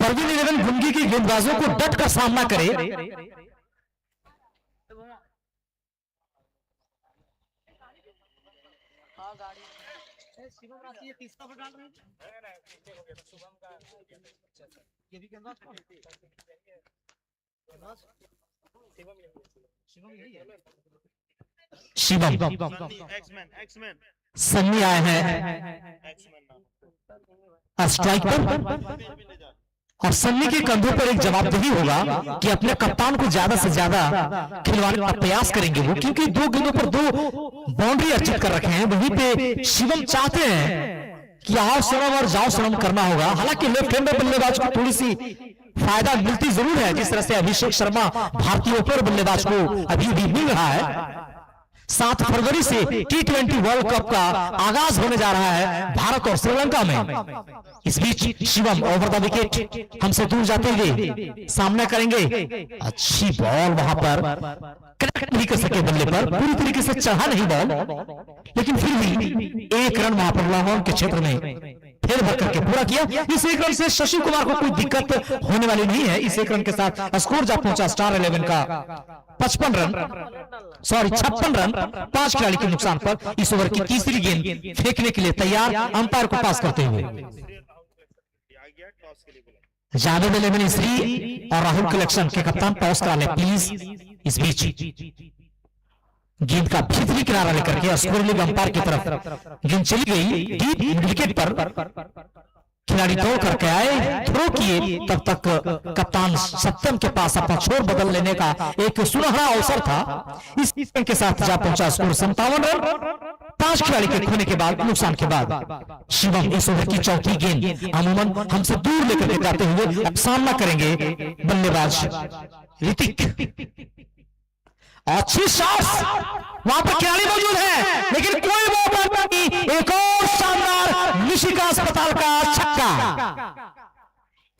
परवीन 11 गुंगी की गेंदबाजों को डट कर सामना करे। शिवम एक्समैन एक्समैन सन्नी आए हैं एक्समैन स्ट्राइक पर, और सन्नी के कंधों पर एक जवाबदेही होगा कि अपने कप्तान को ज्यादा से ज्यादा खिलवाने का प्रयास करेंगे वो, क्योंकि 2 गेंदों पर 2 बाउंड्री अर्जित कर रखे हैं। वहीं पे शिवम चाहते हैं कि आओ सनम और जाओ सनम करना होगा। हालांकि लेफ्ट हैंडर बल्लेबाज को थोड़ी सी फायदा मिलती जरूर है, जिस तरह से अभिषेक शर्मा भारतीय ओपनर बल्लेबाज को अभी भी मिल रहा है। 7 फरवरी से T20 वर्ल्ड कप का आगाज होने जा रहा है भारत और श्रीलंका में। इस बीच शिवम ओवर द विकेट हमसे दूर जाते हुए सामना करेंगे। अच्छी बॉल वहां पर कनेक्ट नहीं कर सके बल्ले पर, पूरी तरीके से चढ़ा नहीं बॉल, लेकिन फिर भी 1 रन वहां पर लाहौर के क्षेत्र में फेर भर करके पूरा किया। इस 1 रन से शशि कुमार को कोई दिक्कत होने वाली नहीं है। इस 1 रन के साथ स्कोर जा पहुंचा स्टार 11 का 56 रन 5 खिलाड़ी के नुकसान पर। इस ओवर की तीसरी गेंद फेंकने के लिए तैयार, अंपायर को पास करते हुए जावेद 11 श्री और राहुल कलेक्शन के कप्तान टॉस करा ले प्लीज। इस बीच गेंद का भीतरी किनारा लेकर के स्कोर लीग अंपायर की तरफ गेंद चली गई डीप विकेट पर। खिलाड़ी दौड़ करके आए, थ्रो किए, तब तक कप्तान सत्यम के पास अपना छोर बदल लेने का एक सुनहरा अवसर था। इस रन के साथ जा पहुंचा स्कोर 57 रन 5 खिलाड़ी के खोने के बाद, नुकसान के बाद। शिवम इस ओवर की चौथी गेंद अमूमन हमसे दूर लेकर के जाते हुए सामना करेंगे बल्लेबाज ऋतिक। अच्छी शॉट, वहां पर खिलाड़ी मौजूद है लेकिन कोई वो नहीं। एक और शानदार निशिका अस्पताल का छक्का,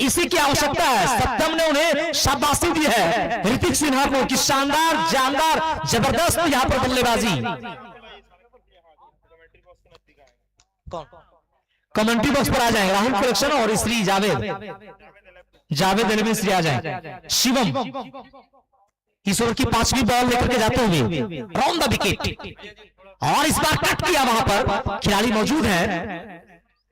इसी की आवश्यकता है। सत्यम ने उन्हें शाबाशी दी है ऋतिक सिन्हा को कि शानदार, जानदार, जबरदस्त यहां पर बल्लेबाजी। कमेंट्री बॉक्स पर आ जाए राहुल कलेक्शन और श्री जावेद 11 श्री आ जाए। शिवम इस ओवर की 5वीं बॉल लेकर के जाते हुए राउंड द विकेट, और इस बार कट किया। वहां पर खिलाड़ी मौजूद है,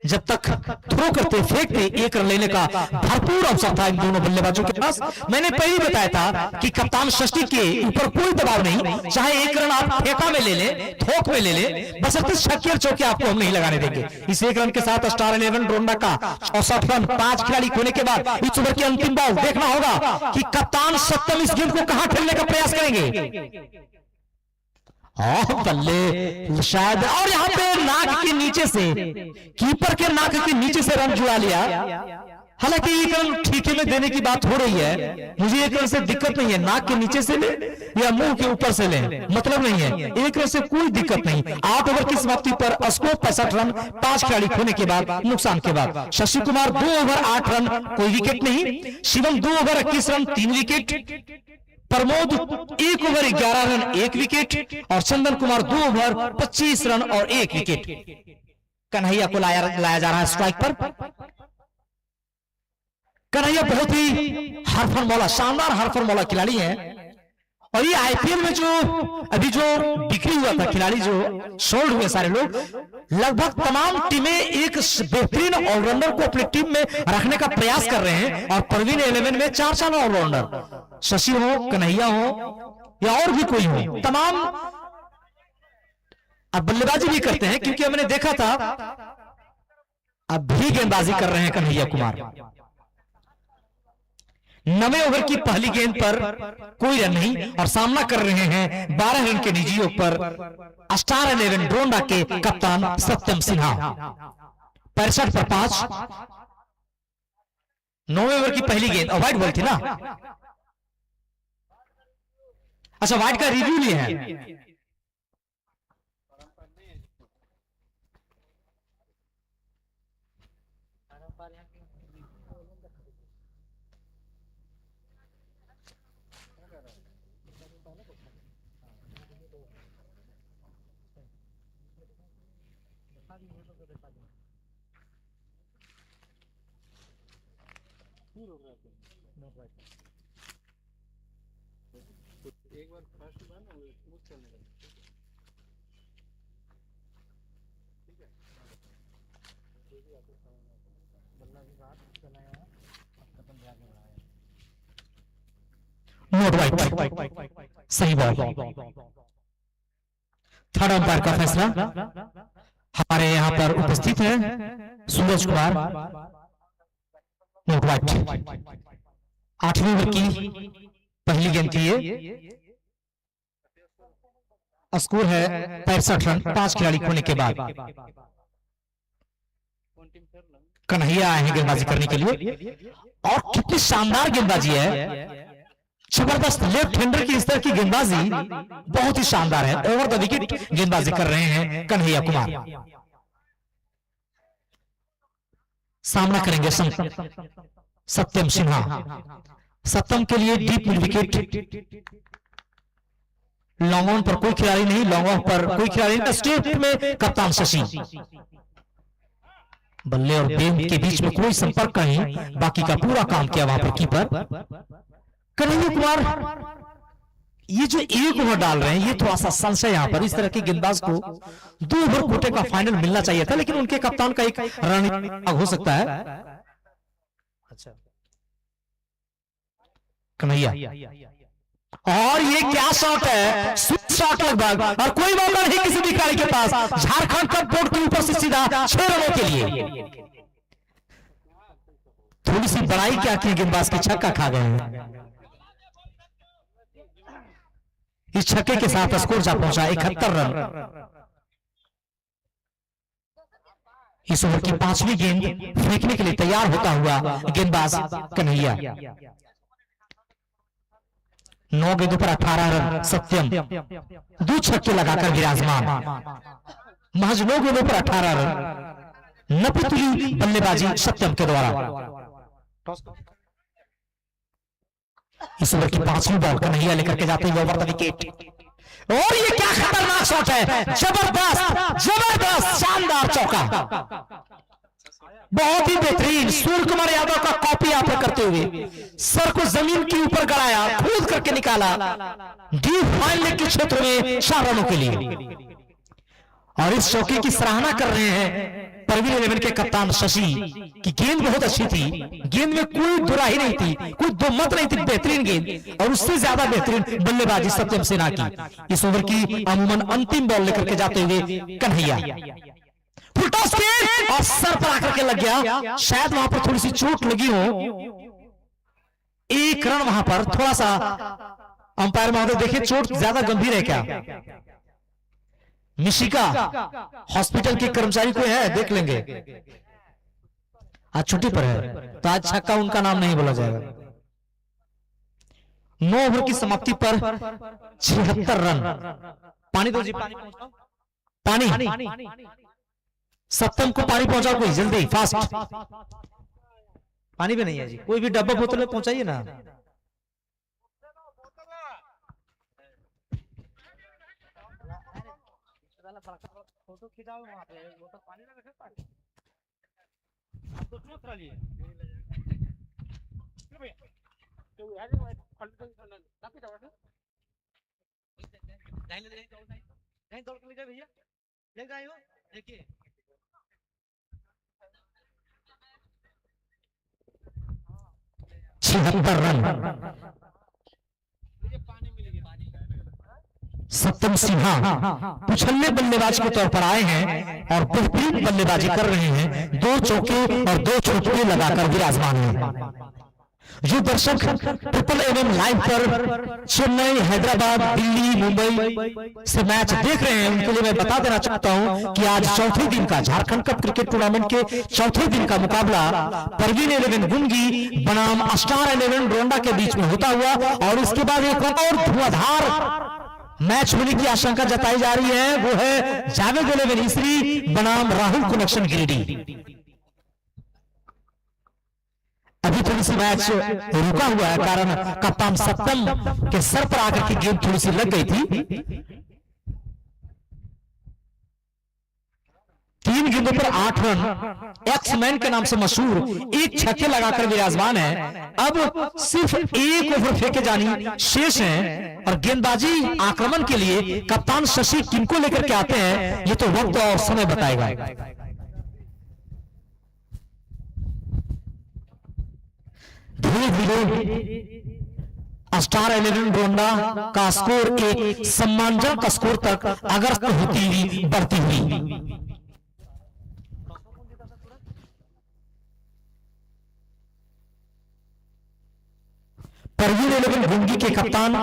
जब तक थ्रो करते फेंकते 1 रन लेने का भरपूर अवसर था इन दोनों बल्लेबाजों के पास। मैंने पहले बताया था कि कप्तान शशि के ऊपर कोई दबाव नहीं, चाहे 1 रन आप फेंका में ले लें, थोक में ले लें, बशर्ते छक्के और चौके आपको हम नहीं लगाने देंगे। इस 1 रन के साथ स्टार 11 रोंडा का 64 रन 5 खिलाड़ी खोने के बाद इस ओवर की अंतिम बॉल देखना होगा कि कप्तान सत्यम इस गेंद को कहां खेलने का प्रयास करेंगे। बल्ले शायद, और यहाँ पे नाक के नीचे से, कीपर के नाक के नीचे से रन जुड़ा लिया। हालांकि 1 रन ठीके में देने की बात हो रही है, मुझे 1 रन से दिक्कत नहीं है, नाक के नीचे से ले या मुंह के ऊपर से ले, मतलब नहीं है, 1 रन से कोई दिक्कत नहीं। 8 ओवर की समाप्ति पर स्कोर 65 रन 5 खिलाड़ी खोने के बाद, नुकसान के बाद। शशि कुमार 2 ओवर 8 रन, कोई विकेट नहीं। Shivam 2 over 21 run 3 wicket. Pramod 1 over 11 run 1 wicket, और चंदन कुमार 2 ओवर 25 रन और 1 विकेट। कन्हैया को लाया जा रहा है स्ट्राइक पर। कन्हैया बहुत ही हरफन मौला, शानदार हरफन मौला खिलाड़ी है, और ये आईपीएल में जो अभी जो बिक्री हुआ था खिलाड़ी, जो सोल्ड हुए सारे लोग, लगभग तमाम टीमें एक बेहतरीन ऑलराउंडर को अपनी टीम में रखने का प्रयास कर रहे हैं, और परवीन 11 में 4 ऑलराउंडर, शशि हो, कन्हैया हो या और भी कोई हो, तमाम अब बल्लेबाजी भी करते हैं, क्योंकि हमने देखा था अब भी गेंदबाजी कर रहे हैं कन्हैया कुमार। 9वें ओवर की पहली गेंद पर कोई रन नहीं, और सामना कर रहे हैं 12 रन के निजियों पर स्टार 11 रोंडा के कप्तान सत्यम सिन्हा। 65 पर 5। 9वें ओवर की पहली गेंद, और व्हाइट बॉल थी ना, अच्छा व्हाइट का रिव्यू लिए हैं। एक बार फर्स्ट बार ना वो स्मूथ चलने लगा। ठीक है, बल्ला की बात चलाया खत्म जाके नॉट वाइट, सही बॉल। थर्ड अंपायर का फैसला हमारे यहाँ पर उपस्थित है सूरज कुमार। Not wide. 8वें ओवर की पहली गेंद थी ये। स्कोर है 65 रन 5 खिलाड़ी खोने के बाद। कन्हैया आए हैं गेंदबाजी करने के लिए और कितनी शानदार गेंदबाजी है, जबरदस्त लेफ्ट हैंडर की इस तरह की गेंदबाजी बहुत ही शानदार है। ओवर द विकेट गेंदबाजी कर रहे हैं कन्हैया कुमार। सामना करेंगे सत्यम सिन्हा। सत्यम के लिए deep mid wicket, long on पर कोई खिलाड़ी नहीं, लॉन्ग ऑफ पर कोई खिलाड़ी नहीं। स्टेट में कप्तान शशि। बल्ले और गेंद के बीच में कोई संपर्क नहीं, बाकी का पूरा काम किया वहां पर कीपर कन्हैया कुमार। ये जो एक ओवर डाल रहे हैं ये थोड़ा सा संशय यहाँ पर। इस तरह के गेंदबाज को 2 ओवर कोटे का फाइनल मिलना चाहिए था, लेकिन उनके कप्तान का एक रणनीति हो सकता है। अच्छा कन्हैया, और ये क्या शॉट है, शॉट लगभग, और कोई मौका नहीं किसी भी खिलाड़ी के पास। झारखंड कप बोर्ड के ऊपर से सीधा 6 रनों के लिए। थोड़ी सी बड़ाई क्या की गेंदबाज की, छक्का खा गए हैं। इस छक्के के साथ स्कोर जा पहुंचा 71 रन। इस ओवर की 5वीं गेंद फेंकने के लिए तैयार होता हुआ गेंदबाज कन्हैया। 9 गेंदों पर 18 रन सत्यम, 2 छक्के लगाकर विराजमान। महज 9 गेंदों पर 18 रन, नपतुली बल्लेबाजी सत्यम के द्वारा। इस ओवर की 5वीं बॉल कन्हैया लेकर के जाते हैं ओवर द विकेट। और ये क्या खतरनाक शॉट है, जबरदस्त जबरदस्त शानदार चौका, बहुत ही बेहतरीन। सूर्य कुमार यादव का कॉपी यहाँ पर करते हुए सर को जमीन के ऊपर गड़ाया, कूद करके निकाला डीप फाइन लेग के क्षेत्र में 4 रनों के लिए। और इस चौके की सराहना कर रहे हैं परवीन 11 के कप्तान शशि की गेंद बहुत अच्छी थी, गेंद में कोई दुराही नहीं थी, कोई दो मत नहीं थी, बेहतरीन गेंद। और उससे ज्यादा बेहतरीन बल्लेबाजी सत्यम सिन्हा की। इस ओवर की अमूमन अंतिम बॉल लेकर के जाते हुए कन्हैया, और सर पर आकर के लग गया, शायद वहां पर थोड़ी सी चोट लगी हो। 1 रन वहां पर थोड़ा सा। अंपायर महोदय देखिए चोट ज्यादा गंभीर है क्या? मिशिका हॉस्पिटल के कर्मचारी कोई है, देख लेंगे। आज छुट्टी पर है तो आज छक्का उनका नाम नहीं बोला जाएगा। 9 ओवर की समाप्ति पर 76 रन। पानी दो जी, पानी सत्यम को पानी पहुंचाओ, कोई जल्दी फास्ट। पानी भी नहीं है जी, कोई भी डब्बा बोतल में पहुंचाइए ना। फोटो खिंचाओ वहां पे, वो तो पानी ना रखे पास। आप तो क्यों उतरा लिए? क्यों भैया? तो यार ये फलते काफी दवा से नहीं ले नहीं दौड़ के ले जा भैया, ले गए हो देखिए। 76 रन सत्यम सिन्हा उछलने बल्लेबाज के तौर पर आए हैं और बेहतरीन बल्लेबाजी कर रहे हैं। 2 चौके और 2 चौके लगाकर विराजमान हैं। जो दर्शक ट्रिपल एमएम लाइव पर चेन्नई, हैदराबाद, दिल्ली, मुंबई से मैच देख रहे हैं, उनके लिए मैं बता देना चाहता हूं कि आज चौथे दिन का झारखंड कप क्रिकेट टूर्नामेंट के चौथे दिन का मुकाबला परवीन 11 गुंगी बनाम स्टार 11 रोंडा के बीच में होता हुआ, और इसके बाद एक और धुआंधार मैच होने की आशंका जताई जा रही है। वो है जावेद 11 इसरी बनाम राहुल कनेक्शन गिरिडीह। अभी थोड़ी सी मैच रुका हुआ है, कारण कप्तान सत्यम के सर पर आकर की गेंद थोड़ी सी लग गई थी। 3 गेंदों पर 8 रन, एक्समैन के नाम से मशहूर, एक छक्के लगाकर विराजमान है। अब सिर्फ एक ओवर फेंके जानी शेष है और गेंदबाजी आक्रमण के लिए कप्तान शशि किनको लेकर के आते हैं ये तो वक्त और समय बताएगा। धीरे धीरे स्टार 11 गोंडा का स्कोर एक सम्मानजनक स्कोर तक अग्रसर होती हुई बढ़ती हुई। परवीन 11 गुंगी के कप्तान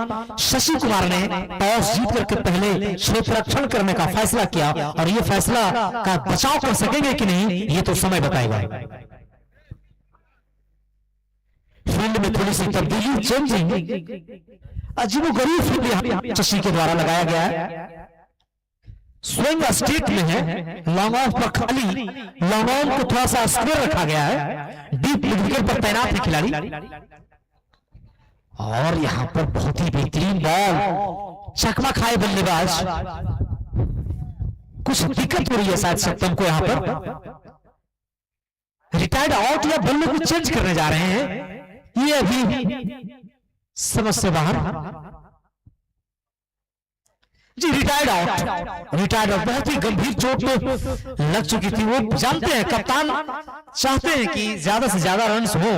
शशि कुमार ने टॉस जीत करके पहले क्षेत्ररक्षण करने का फैसला किया और ये फैसला का बचाव कर सकेंगे कि नहीं ये तो समय बताएगा। फील्ड में थोड़ी सी तब्दीली, चेंजिंग, अजीबोगरीब फील्ड यहां शशि के द्वारा लगाया गया है। स्विंग स्टेट में है, लॉन्ग ऑफ पर खाली, लॉन्ग ऑन को थोड़ा सा स्क्वायर रखा गया है, डीप विकेट पर तैनात है खिलाड़ी। और यहां पर बहुत ही बेहतरीन बॉल, चकमा खाए बल्लेबाज, कुछ दिक्कत हो रही है शायद सप्तम को। यहां पर रिटायर्ड आउट या बल्ले को चेंज करने जा रहे हैं, ये अभी समझ से बाहर जी। रिटायर्ड आउट, रिटायर्ड आउट, बहुत ही गंभीर चोट तो लग चुकी थी। वो जानते हैं, कप्तान चाहते हैं कि ज्यादा से ज्यादा रन्स हो।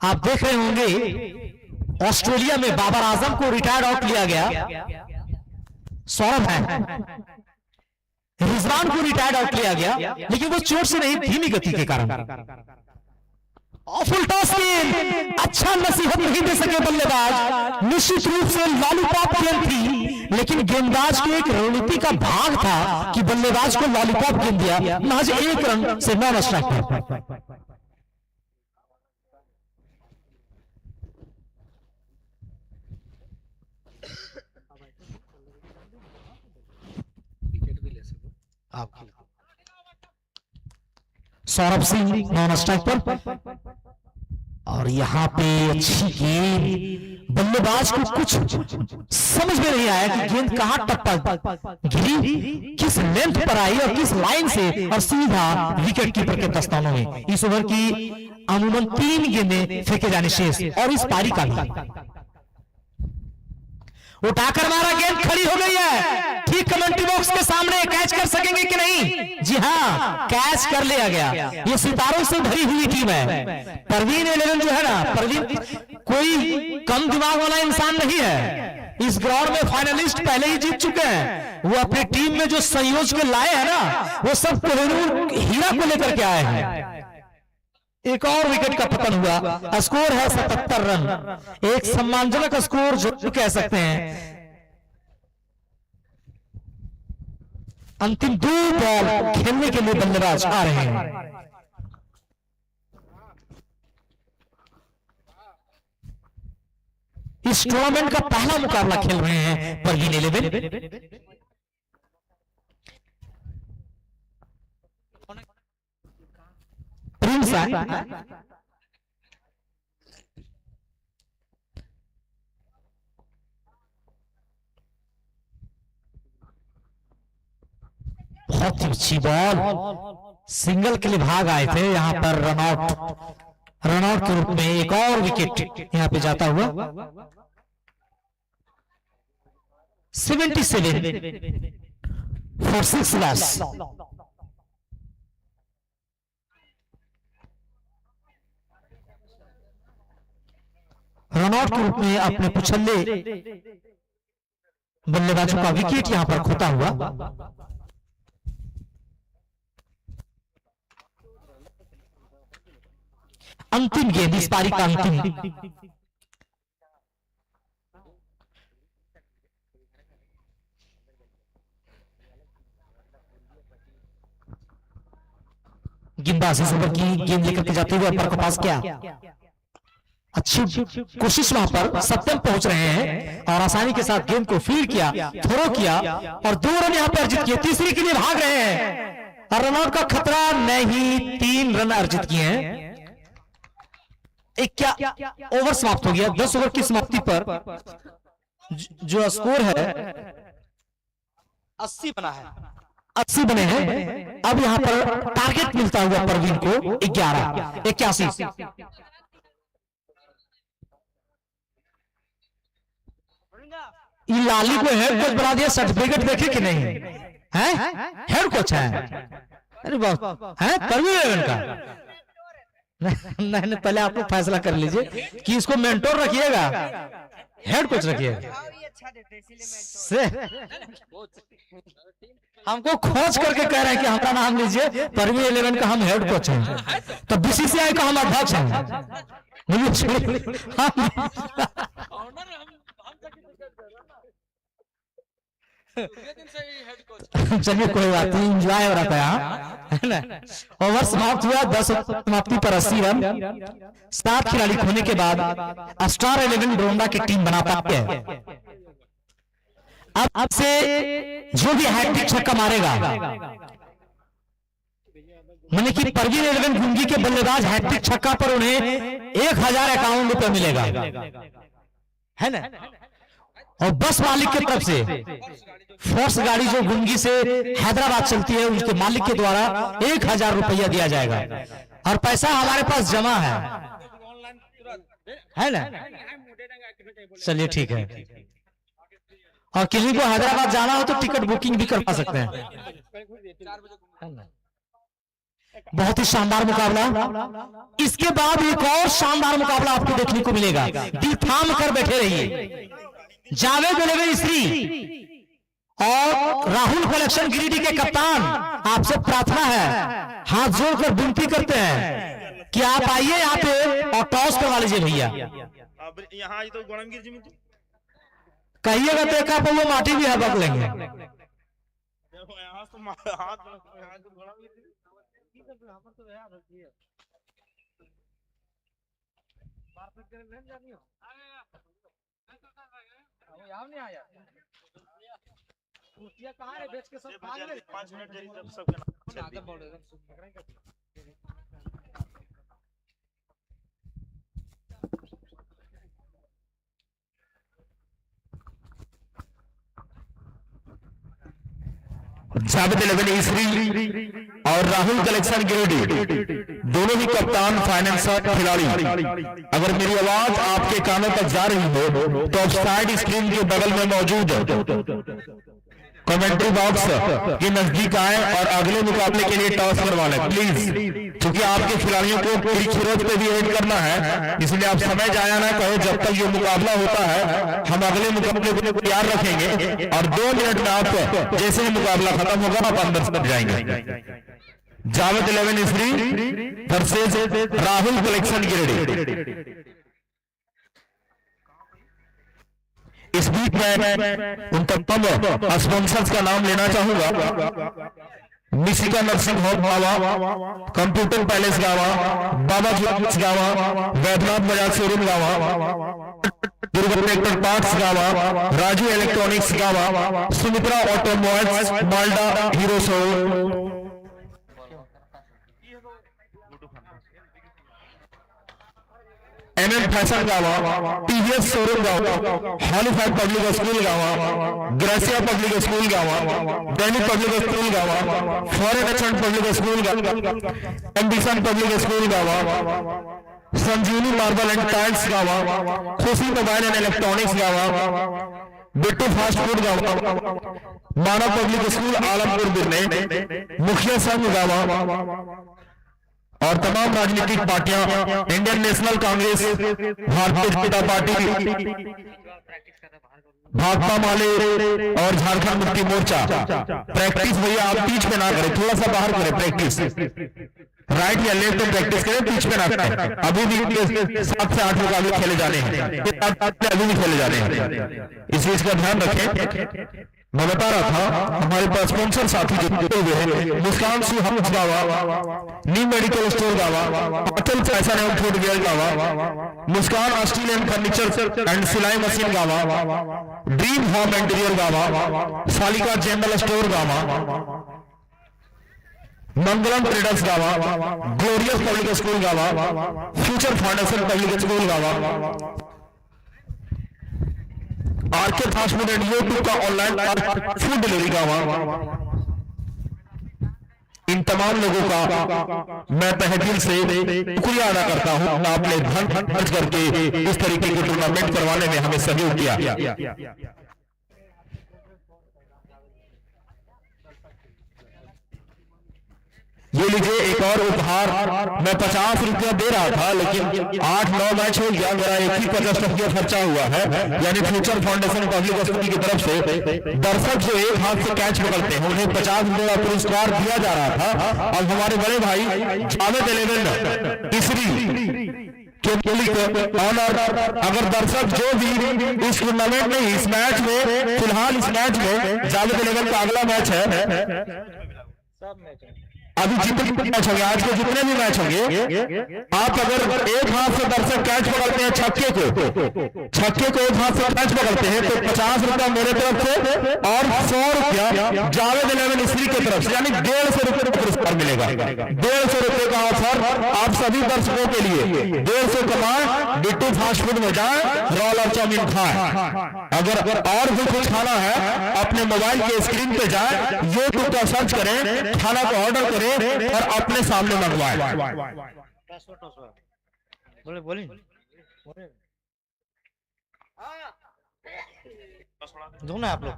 आप देख रहे होंगे ऑस्ट्रेलिया में बाबर आजम को रिटायर्ड आउट लिया गया, सौरभ है, रिजवान को रिटायर्ड आउट लिया गया, लेकिन वो चोट से नहीं, धीमी गति के कारण। फुल टॉस गेंद, अच्छा नसीहत नहीं दे सके बल्लेबाज, निश्चित रूप से लॉलीपॉप गेंद थी, लेकिन गेंदबाज की एक रणनीति का भाग था कि बल्लेबाज को लॉलीपॉप गेंद दिया, महज 1 रन से non strike. Saurabh Singh non strike पर, और यहां पे अच्छी गेंद, बल्लेबाज को कुछ समझ में नहीं आया कि गेंद कहां टप्पा गिरी, किस लेंथ पर आई और किस लाइन से, और सीधा विकेट कीपर के दस्तानों में। इस ओवर की अमूमन 3 गेंदें फेंके जाने शेष, और इस पारी का भी उठाकर मारा, गेंद खड़ी हो गई है ठीक कमेंट्री बॉक्स के सामने। कैच कर सकेंगे कि नहीं? जी हाँ, कैच कर लिया गया। ये सितारों से भरी हुई टीम है। परवीन 11 जो है ना, परवीन कोई कम दिमाग वाला इंसान नहीं है। इस ग्राउंड में फाइनलिस्ट पहले ही जीत चुके हैं। वो अपनी टीम में जो संयोज के लाए हैं ना, वो सब कोहिनूर हीरा को लेकर के आए हैं। एक और विकेट का पतन हुआ, स्कोर है 77 रन, एक सम्मानजनक स्कोर जो कह सकते हैं। अंतिम 2 बॉल खेलने के लिए बल्लेबाज आ रहे हैं। इस टूर्नामेंट का पहला मुकाबला खेल रहे हैं परवीन 11। प्रिंस बहुत ही अच्छी बॉल, सिंगल के लिए भाग आए थे यहां पर। रनआउट के रूप में एक और विकेट यहां पे जाता हुआ। 77 for 6 less। रनआउट के रूप में अपने पुछल्ले बल्लेबाजों का विकेट यहां पर खोता हुआ। अंतिम गेंद, इस पारी का अंतिम। गेंदबाज इस ओवर की गेंद लेकर के जाते हुए अपर के पास क्या अच्छी कोशिश वहां पर सत्यम पहुंच रहे हैं और आसानी के साथ गेंद को फील्ड किया, थ्रो किया और 2 रन यहां पर अर्जित किए। तीसरी के लिए भाग रहे हैं और रनआउट का खतरा नहीं, 3 रन अर्जित किए हैं। एक क्या ओवर समाप्त हो गया। 10 ओवर की समाप्ति पर जो स्कोर है 80 बना है। 80 बने हैं। अब यहाँ पर टारगेट मिलता हुआ परवीन को 1181। ये लाली को हेड कोच बना दिया, सर्टिफिकेट देखे कि नहीं है? हेड कोच है। अरे बाप है परवीन इलेवन का। नहीं, पहले आप लोग फैसला कर लीजिए कि इसको मेंटोर रखिएगा, हेड कोच रखिएगा। हमको खोज करके कह रहे हैं कि हमारा नाम लीजिए, परवीन इलेवन का हम हेड कोच हैं, तो बीसीसीआई का हम अध्यक्ष हैं। चलिए कोई बात नहीं, एंजॉय हो रहा था यहाँ, है ना। ओवर समाप्त हुआ, 10 समाप्ति पर 80 रन। 7 खिलाड़ी खोने के बाद स्टार 11 डोरंडा की टीम बना पाती है। अब से जो भी हैट्रिक छक्का मारेगा, माने कि परवीन 11 गुंगी के बल्लेबाज हैट्रिक छक्का पर उन्हें 1051 रुपए मिलेगा, है ना। और बस मालिक की तरफ से फोर्स गाड़ी जो गुंगी से हैदराबाद चलती है, उसके मालिक के द्वारा 1000 रुपया दिया जाएगा, और पैसा हमारे पास जमा है ना। चलिए ठीक है। और किसी को हैदराबाद जाना हो तो टिकट बुकिंग भी करवा सकते हैं। बहुत ही शानदार मुकाबला। इसके बाद एक और शानदार मुकाबला आपको देखने को मिलेगा। दिल थाम कर बैठे रहिए। जावेद 11 स्त्री और राहुल कलेक्शन गिरिडीह के कप्तान, आपसे प्रार्थना है, हाथ जोड़कर विनती करते हैं कि आप आइए यहाँ पे और टॉस करवा लीजिए भैया। यहाँ तो गोड़मगिर जी में कहिएगा तो एक वो माटी भी हबक लेंगे। कहाँ है बेच के सब 5 मिनट सबके नाम। जावेद 11 ईसरी और राहुल कलेक्शन गिरिडीह दोनों ही कप्तान फाइनेंसर खिलाड़ी। अगर मेरी आवाज आपके कानों तक जा रही हो तो साइड स्क्रीन के बगल में मौजूद कमेंट्री बॉक्स के नजदीक आए और अगले मुकाबले के लिए टॉस करवा लें प्लीज, क्योंकि आपके खिलाड़ियों को खरोच पे भी एड करना है, इसलिए आप समय जाया ना करो। जब तक ये मुकाबला होता है हम अगले मुकाबले को तैयार रखेंगे, और 2 मिनट में आप जैसे ही मुकाबला खत्म होगा आप अंदर से जाएंगे। Javed 11 Isri versus Rahul collection Giridih. इस बीच में उन तमाम स्पॉन्सर्स का नाम लेना चाहूंगा। मिशिका नर्सिंग होम गावा, कंप्यूटर पैलेस गावा, बाबा ज्वेलर्स गावा, वैद्यनाथ बजाज शोरूम गावा, दुर्गा ट्रैक्टर पार्ट्स गावा, Raju electronics Gawa, Sumitra automobiles Malda Hero showroom, MM fashion Gawa, TVS showroom Gawa, Holy Faith public school Gawa, Gracia public school Gawa, Dainik public school Gawa, foreign exchange public school Gawa, ambition public school Gawa, Sanjivani marble and tiles गावा, खुशी mobile and electronics गावा, Bittu fast food गावा, मानव public school Alampur Birne, मुखिया संघ गावा, और तमाम राजनीतिक पार्टियां, Indian national Congress, Bharatiya Janata party, Bhakpa माले और झारखंड मुक्ति मोर्चा। प्रैक्टिस भैया आप पिच पे ना करें, थोड़ा सा बाहर करें प्रैक्टिस, राइट या लेफ्ट में प्रैक्टिस करें, पिच पे ना करें। अभी भी 7 से 8 मुकाबले खेले जाने हैं, अभी भी खेले जाने हैं, इस चीज का ध्यान रखें। मैं बता रहा था हमारे पास स्पॉन्सर साथी जुटे हुए हैं। मुस्कान सी हम गावा, न्यू मेडिकल स्टोर गावा, अतुल फैशन एवं footwear Gawa, Muskan steel and furniture and सिलाई machine Gawa, dream home interior Gawa, Salika general store Gawa, Mangalam traders Gawa, glorious public school Gawa, future foundation public school Gawa, RK fast food and YouTube का ऑनलाइन फूड डिलीवरी गावा, इन तमाम लोगों का मैं तहे दिल से शुक्रिया अदा करता हूं। आपने धन खर्च करके इस तरीके के टूर्नामेंट करवाने में हमें सहयोग किया। ये लीजिए एक और उपहार। मैं 50 रुपया दे रहा था, लेकिन 8-9 मैच हो गया, मेरा एक ही 50 खर्चा हुआ है। यानी फ्यूचर फाउंडेशन पब्लिक स्कूल की तरफ से दर्शक जो एक हाथ से कैच पकड़ते हैं उन्हें 50 रुपये का पुरस्कार दिया जा रहा था। अब हमारे बड़े भाई जावेद 11 तीसरी के लिए ऑनर, अगर दर्शक जो भी इस टूर्नामेंट में इस मैच में फिलहाल इस मैच में जावेद 11 का अगला मैच है, सब मैच है। अभी जितने मैच होंगे, आज के जितने भी मैच होंगे, आप अगर एक हाथ से दर्शक कैच पकड़ते हैं छक्के को एक हाथ से कैच पकड़ते हैं तो 50 रुपया मेरे तरफ से और 100 रुपया जावेद 11 स्त्री की तरफ से, यानी 150 रुपये का पुरस्कार मिलेगा। 150 रुपये का ऑफर आप सभी दर्शकों के लिए। 150 कमाएं, बिट्टू फास्ट फूड में जाए, रोल और चाउमीन खाएं। अगर और भी कुछ खाना है, अपने मोबाइल के स्क्रीन पे जाए, यूट्यूब का सर्च करें, खाना को ऑर्डर करें और अपने सामने मंगवाएं। बोले दोनों आप लोग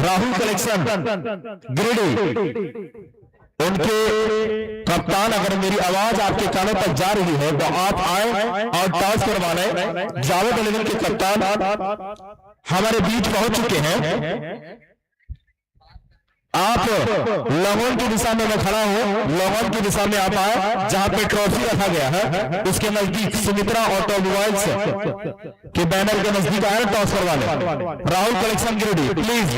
राहुल कलेक्शन गिरिडीह, उनके कप्तान, अगर मेरी आवाज आपके कानों तक जा रही है तो आप आए और टॉस करवा लें। जावेद 11 के कप्तान हमारे बीच पहुंच चुके हैं। आप लवन की दिशा में मैं खड़ा हूं, लवन की दिशा में आप आए, जहां पे ट्रॉफी रखा गया है उसके नजदीक सुमित्रा ऑटोमोबाइल्स के बैनर के नजदीक आए, टॉस करवा लें। Rahul collection Giridih please.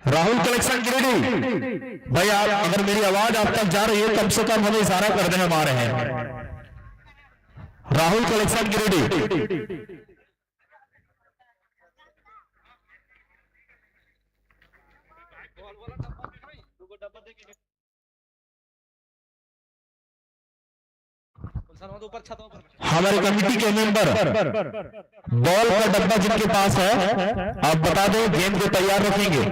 Rahul collection Giridih भाई, आप अगर मेरी आवाज आप तक जा रही है कम से कम हमें इशारा कर दें, हम आ रहे हैं। राहुल कलेक्शन गिरिडीह। हमारे कमेटी के मेंबर बॉल का डब्बा जिनके पास है आप बता दें, गेंद को तैयार रखेंगे।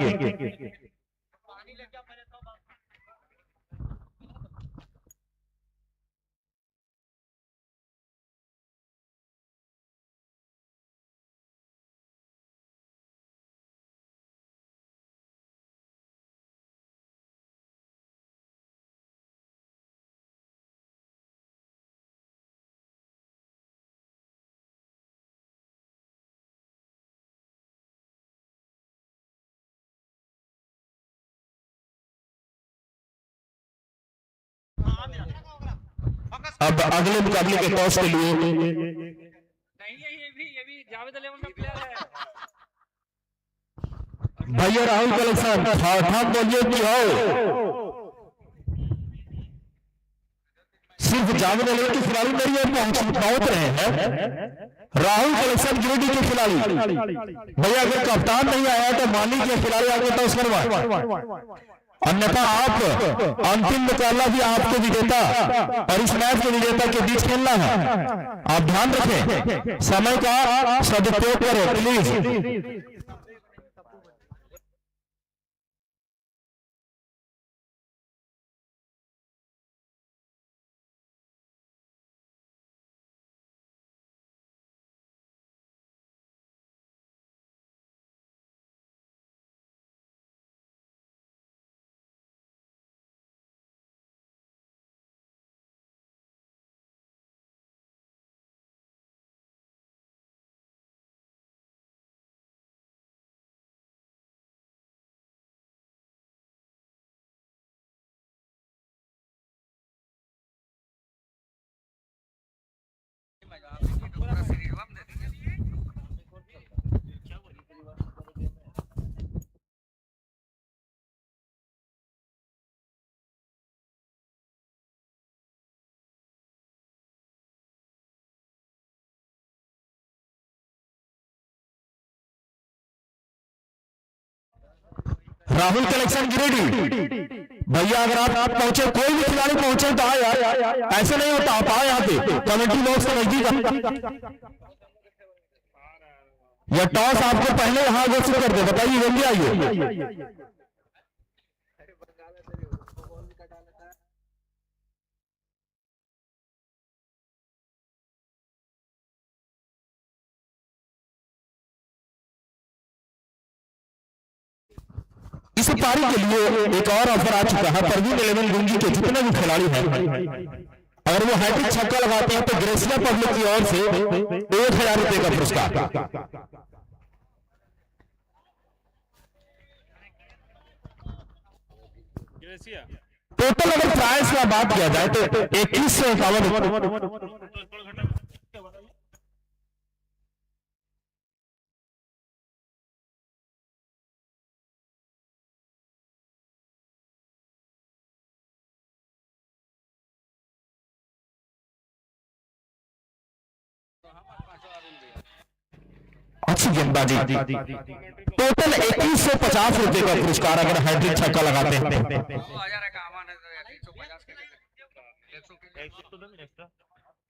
अब अगले मुकाबले के टॉस के लिए नहीं है, ये भी जावेद 11 का प्लेयर है भैया। राहुल कलेक्शन ठाम बोलिए कि हो, सिर्फ जावेद 11 के खिलाड़ी मेरी ओर पहुंच रहे हैं। राहुल कलेक्शन गिरिडीह के खिलाड़ी भैया, अगर कप्तान नहीं आया तो मान लीजिए खिलाड़ी आगे टॉस करवाए, अन्यथा आप अंतिम मुकाबला भी आपको विजेता और इस मैच के विजेता के बीच खेलना है। आप ध्यान रखें, समय का सदुपयोग करें प्लीज। क्या बोली पूरी बात बता दिया मैं। राहुल कलेक्शन गिरिडीह भैया, अगर आप पहुंचे, कोई भी खिलाड़ी पहुंचे तो आए यार, ऐसे नहीं होता। आप आए यहाँ पे कमेंट्री बॉक्स के नजदीक, या टॉस आपको पहले यहाँ घोषित कर दे। बताइए जल्दी आइए। इस पारी के लिए एक और ऑफर आ चुका है। परवीन 11 गुंजी के जितने भी खिलाड़ी हैं, अगर वो हैट्रिक छक्का लगाते हैं तो ग्रेसिया पब्लिक की ओर से 1000 रुपए का पुरस्कार। ग्रेसिया टोटल अगर प्राइस का बात किया जाए तो 2151। अच्छी गेंदबाजी। टोटल 2150 रुपए का पुरस्कार अगर हैट्रिक छक्का लगाते हैं।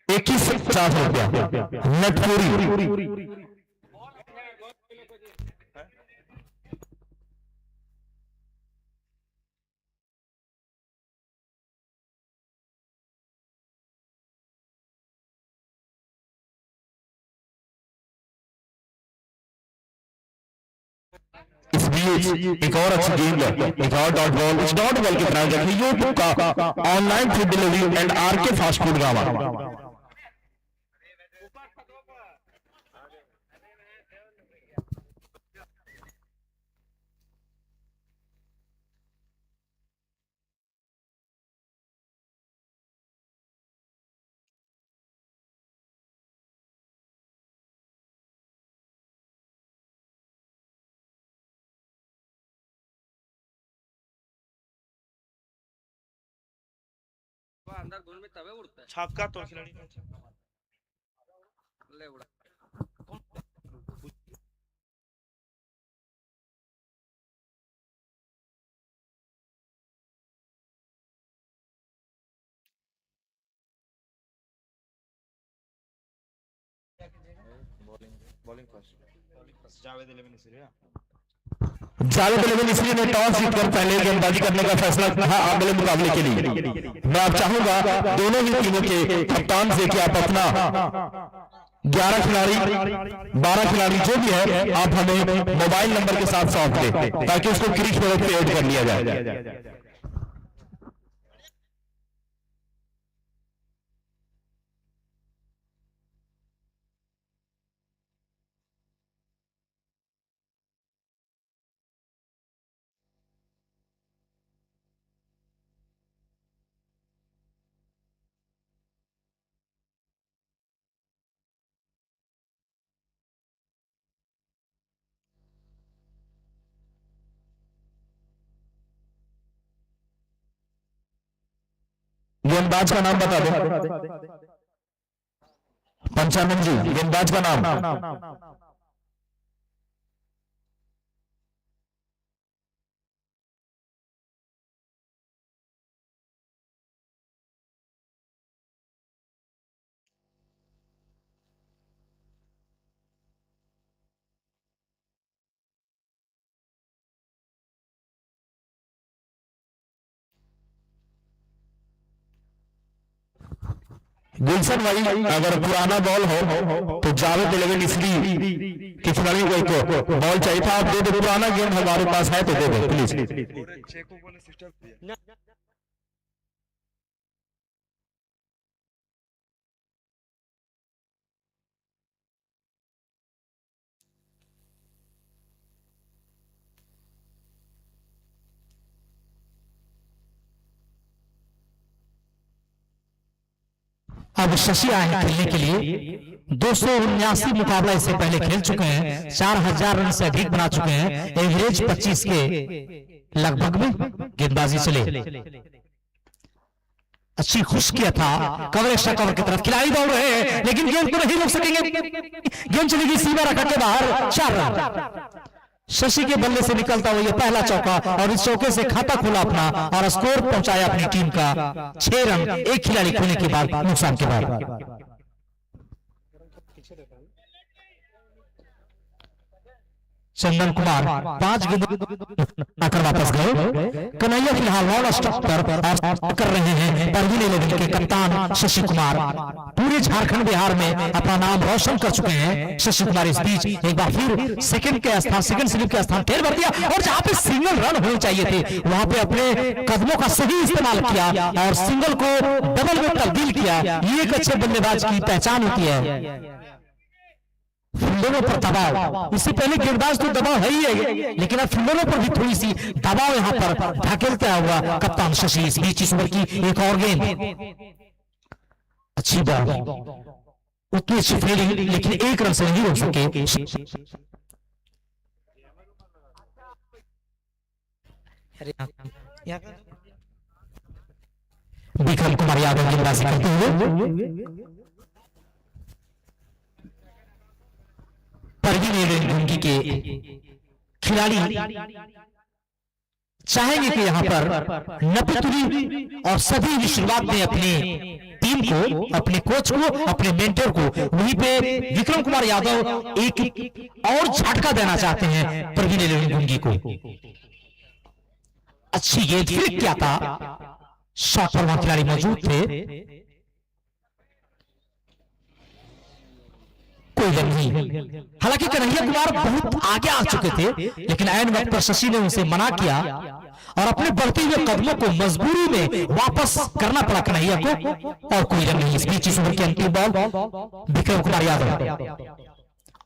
2150 रुपया नेट पूरी। इस बीच एक और अच्छी गेंद, एक और डॉट बॉल। इस डॉट बॉल की तरह देखिए यूट्यूब का online food delivery and RK fast food Gawa. अंदर गोल में तवे उड़ता है छक्का तो खिलाड़ी का ले उड़ा बॉलिंग फर्स्ट जावेद 11 इसलिए जावेद 11 इसलिए ने टॉस जीतकर पहले गेंदबाजी करने का फैसला किया अगले मुकाबले के लिए। मैं आप चाहूंगा दोनों ही टीमों के कप्तान से कि आप अपना 11 खिलाड़ी 12 खिलाड़ी जो भी है आप हमें मोबाइल नंबर के साथ सौंप दें ताकि उसको क्रिक पे ऐड कर लिया जाए। गेंदबाज का नाम बता दो। पंचानन जी, गेंदबाज का नाम। गुलशन भाई, अगर पुराना बॉल हो तो जावेद 11 इसलिए कि खिलाड़ियों को एक बॉल चाहिए था, आप दे दो। पुराना गेम हमारे पास है तो दे दो प्लीज। अब शशि आए हैं खेलने के लिए। 279 मुकाबला इससे पहले खेल चुके हैं, 4000 रन से अधिक बना चुके हैं, एवरेज 25 के लगभग में गेंदबाजी चले। अच्छी खुश किया था, कवर एक्स्ट्रा कवर की तरफ खिलाड़ी दौड़ रहे हैं लेकिन गेंद को नहीं रोक सकेंगे, गेंद चलेगी सीमा रखा के बाहर, 4 रन। शशि के बल्ले से निकलता हुआ ये पहला चौका और इस चौके से खाता खोला अपना और स्कोर पहुंचाया अपनी टीम का 6 रन एक खिलाड़ी खोने के बाद, नुकसान के बाद। चंदन कुमार 5 गेंद आकर वापस गए। कन्हैया फिलहाल ऑल स्टॉप पर कर रहे हैं परवीन 11 के कप्तान शशि कुमार। पूरे झारखंड बिहार में अपना नाम रोशन कर चुके हैं शशि कुमार। इस बीच एक बार फिर सेकंड स्लिप के स्थान टेर भर दिया और जहां पे सिंगल रन होने चाहिए थे वहां पे अपने कदमों का सही इस्तेमाल किया और सिंगल को डबल में तब्दील किया। ये एक अच्छे बल्लेबाज की पहचान होती है। फील्डरों पर दबाव, इससे पहले गेंदबाज तो दबाव है ही है, लेकिन अब फील्डरों पर भी थोड़ी सी दबाव यहां पर धकेलता हुआ कप्तान शशि। इस बीच इस ओवर की एक और गेंद, अच्छी बॉल, उतनी अच्छी फील्डिंग लेकिन 1 रन से नहीं रोक सके। विक्रम कुमार यादव गेंदबाजी करते हुए। परवीन 11 के खिलाड़ी चाहेंगे कि यहां पर नपीतुली और सभी भी शुरुआत में अपने टीम को, अपने कोच को, अपने मेंटर को, वहीं पे विक्रम कुमार यादव एक और झटका देना चाहते हैं परवीन 11 को। अच्छी गेंद फ्लिक किया था, शॉट पर वहां खिलाड़ी मौजूद थे, कोई गल नहीं। हालांकि कन्हैया कुमार बहुत आगे आ चुके थे लेकिन ऐन वक्त पर शशि ने उसे मना किया और अपने बढ़ते हुए कदमों को मजबूरी में वापस करना पड़ा कन्हैया को और कोई रन नहीं। इस बीच इस ओवर की अंतिम बॉल विक्रम कुमार यादव,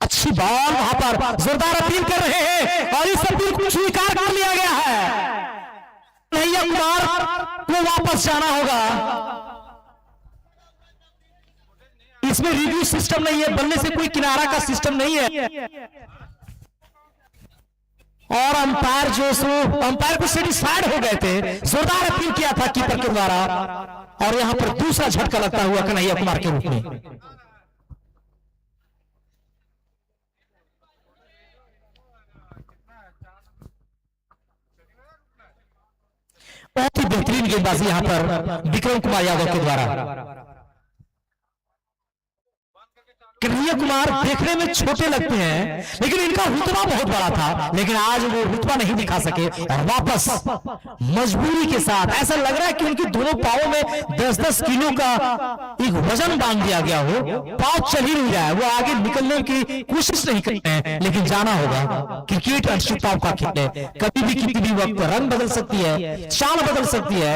अच्छी बॉल, वहां पर जोरदार अपील कर रहे हैं और इस अपील को स्वीकार कर लिया गया है। कन्हैया कुमार को वापस जाना होगा। इसमें रिव्यू सिस्टम नहीं है, बल्ले से कोई किनारा का सिस्टम नहीं है और अंपायर को सेटिस्फाइड हो गए थे। जोरदार अपील किया था कीपर के द्वारा और यहां पर दूसरा झटका लगता हुआ कन्हैया कुमार के रूप में। बहुत ही बेहतरीन गेंदबाजी यहां पर विक्रम कुमार यादव के द्वारा। कन्हैया कुमार देखने में छोटे लगते हैं लेकिन इनका रुतबा बहुत बड़ा था, लेकिन आज वो रुतबा नहीं दिखा सके और वापस मजबूरी के साथ, ऐसा लग रहा है कि उनके दोनों पांवों में 10-10 किलो का एक वजन बांध दिया गया हो, पांव चल ही नहीं रहा है, वो आगे निकलने की कोशिश नहीं करते हैं। लेकिन जाना होगा, क्रिकेट अनिश्चितताओं का खेल है, कभी भी किसी भी वक्त रन बदल सकती है, चाल बदल सकती है,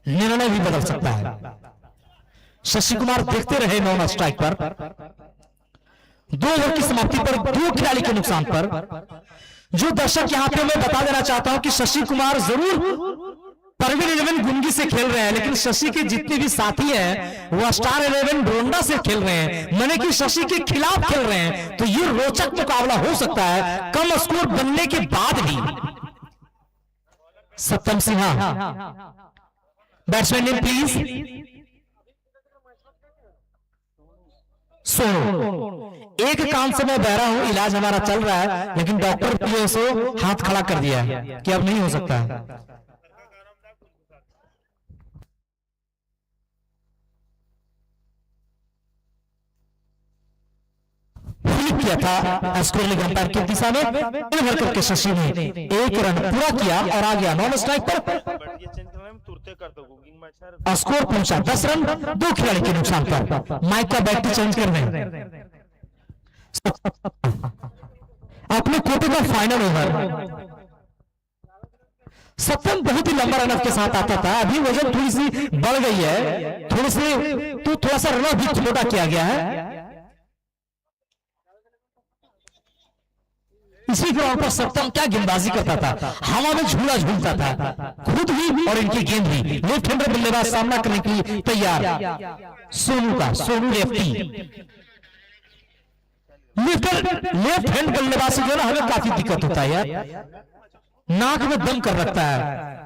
निर्णय भी बदल सकता है। शशि कुमार देखते रहे नॉन स्ट्राइक पर, 2 ओवर की समाप्ति पर 2 खिलाड़ी के नुकसान पर। जो दर्शक यहां पे मैं बता देना चाहता हूं कि शशि कुमार जरूर परवीन 11 गुंगी से खेल रहे हैं लेकिन शशि के जितने भी साथी हैं वो स्टार 11 डोंडा से खेल रहे हैं, माने कि शशि के खिलाफ खेल रहे हैं। तो ये रोचक मुकाबला हो सकता है कम स्कोर बनने के बाद भी। सप्तम सिन्हा, बैट्समैन नेम प्लीज। सुनो, एक कान से मैं बहरा हूं, इलाज हमारा चल रहा है लेकिन डॉक्टर पीएसओ हाथ खड़ा कर दिया है कि अब नहीं हो सकता है। किया था स्कोर लेग अंपायर की दिशा में निर्भर करके शशि ने 1 रन पूरा किया और आ गया नॉन स्ट्राइक पर। स्कोर पहुंचा 10 रन 2 खिलाड़ी के नुकसान पर। माइक का बैटरी चेंज कर रहे अपने कोटे का फाइनल ओवर। सत्यम बहुत ही लंबा रन के साथ आता था, अभी वजन थोड़ी सी बढ़ गई है, थोड़ा सा रन भी छोटा किया गया है। इसी ग्राउंड पर सप्तम क्या गेंदबाजी करता था, हवा में झूला झूलता था, खुद भी और इनकी गेंद भी। लेफ्ट हैंडर बल्लेबाज सामना करने के लिए तैयार सोनू का, सोनू लेफ्टी। लेफ्ट हैंड बल्लेबाज से जो ना हमें काफी दिक्कत होता है यार, नाक में दम कर रखता है।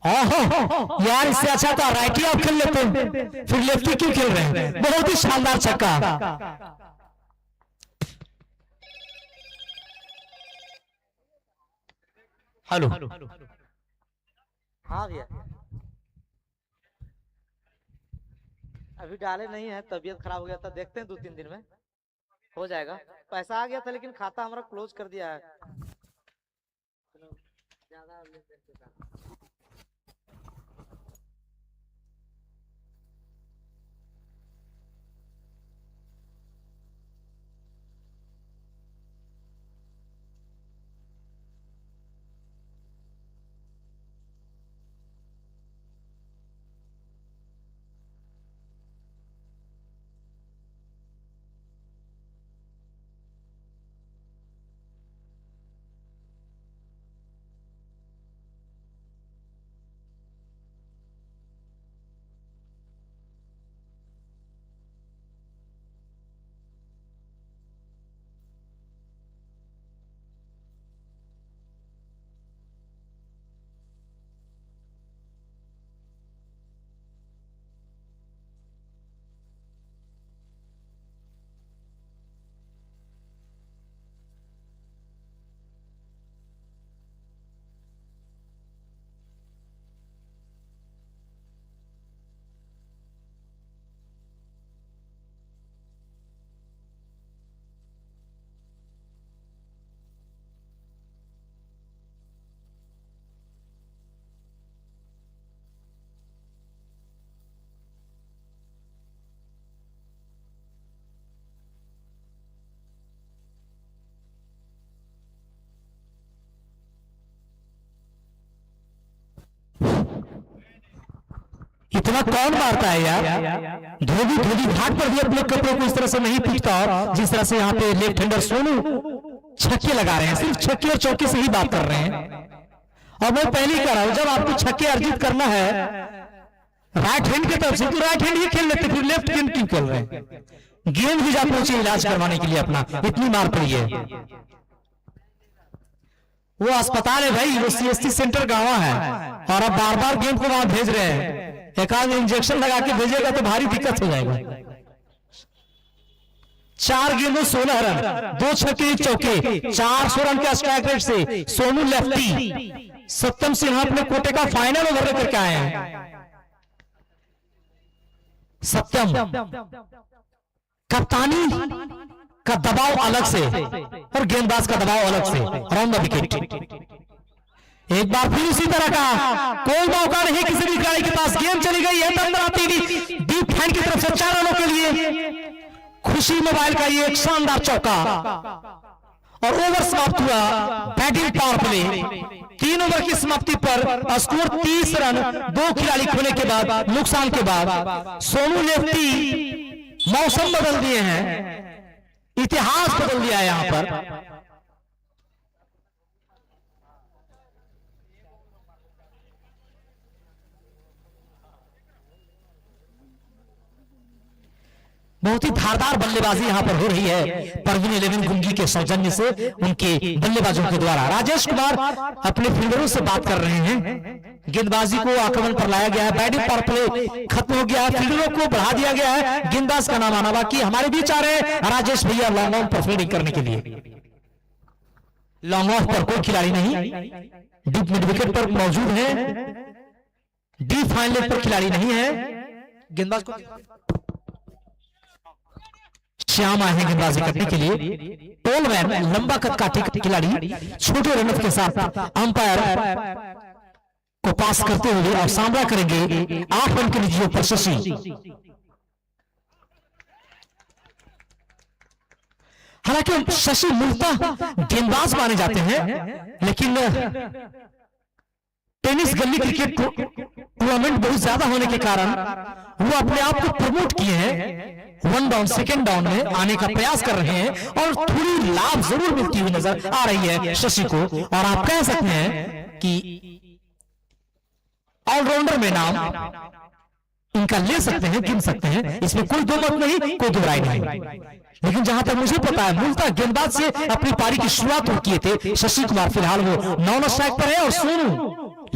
ओहो यार, इससे अच्छा तो राइटी आप खेल लेते हैं, फिर लेफ्टी क्यों खेल रहे हैं? बहुत ही शानदार छक्का। हेलो हाँ भैया, अभी डाले नहीं है, तबीयत खराब हो गया था, देखते हैं 2-3 दिन में हो जाएगा। पैसा आ गया था लेकिन खाता हमारा क्लोज कर दिया है। इतना कौन मारता है यार? धोबी धोबी घाट पर भी अपने कपड़ों को इस तरह से नहीं पीटता, और जिस तरह से यहाँ पे लेफ्ट हैंडर सोनू छक्के लगा रहे हैं, सिर्फ छक्के और चौके से ही बात कर रहे हैं। और मैं पहले ही कह रहा हूं, जब आपको छक्के अर्जित करना है राइट हैंड की तरफ से, तो राइट हैंड ही खेल लेते, फिर लेफ्ट हैंड क्यों खेल रहे हैं? गेंद भी जा पहुंचे इलाज करवाने के लिए अपना, इतनी मार पड़ी है। वो अस्पताल है भाई, वो CST सेंटर गांव है, और अब बार बार गेंद को वहां भेज रहे हैं। एक आध इंजेक्शन लगा के भेजेगा तो भारी दिक्कत हो जाएगा। 4 गेंदों 16 रन, 2 छक्के 1 चौके, 400 रन के स्ट्राइक रेट से सोनू लेफ्टी सप्तम सिन्हा अपने कोटे का फाइनल ओवर लेकर के आए हैं। सत्यम कप्तानी का दबाव अलग से और गेंदबाज का दबाव अलग से, राउंड द विकेट। एक बार फिर उसी तरह का कोई मौका नहीं किसी भी खिलाड़ी के पास, गेंद चली गई है डीप हैंड की तरफ से 4 रनों के लिए। खुशी मोबाइल का ये एक शानदार चौका, और ओवर समाप्त हुआ बैटिंग पावर प्ले। 3 ओवर की समाप्ति पर स्कोर 30 रन, 2 खिलाड़ी खोने के बाद, नुकसान के बाद सोनू लेफ्टी मौसम बदल दिए हैं, इतिहास बदल दिया है यहां पर। बहुत ही धारदार बल्लेबाजी यहां पर हो रही है परवीन 11 गुंगी के सौजन्य से, उनके बल्लेबाजों के द्वारा। राजेश कुमार अपने फील्डरों से बात कर रहे हैं, गेंदबाजी को आक्रमण पर लाया गया है, बैटिंग पावर प्ले खत्म हो गया है, फील्डरों को बढ़ा दिया गया है, गेंदबाज का नाम आना बाकी। हमारे बीच आ रहे हैं राजेश भैया लॉन्ग ऑन पर फील्डिंग करने के लिए। लॉन्ग ऑफ पर कोई खिलाड़ी नहीं, डीप मिड विकेट पर मौजूद है, डीप फाइनल पर खिलाड़ी नहीं है। गेंदबाज को श्याम आए हैं गेंदबाजी करने के लिए। टोलमैन लंबा कद का खिलाड़ी छोटे रन के साथ अंपायर को पास करते हुए और सामना करेंगे 8 रन के नीचे पर शशि। हालांकि शशि मूलतः गेंदबाज माने जाते हैं, लेकिन टेनिस गली क्रिकेट टूर्नामेंट बहुत ज्यादा होने के कारण वो अपने आप को प्रमोट किए हैं, 1 डाउन 2nd डाउन में आने का प्रयास कर रहे हैं और थोड़ी लाभ जरूर मिलती हुई नजर आ रही है शशि को। और आप कह सकते हैं कि ऑलराउंडर में नाम इनका ले सकते हैं, गिन सकते हैं, इसमें कोई दो मत नहीं, कोई दो राय नहीं। लेकिन जहां तक मुझे पता है मूलतः गेंदबाज से अपनी पारी की शुरुआत वो किए थे शशि कुमार। फिलहाल वो 9 स्ट्राइक पर है और सोनू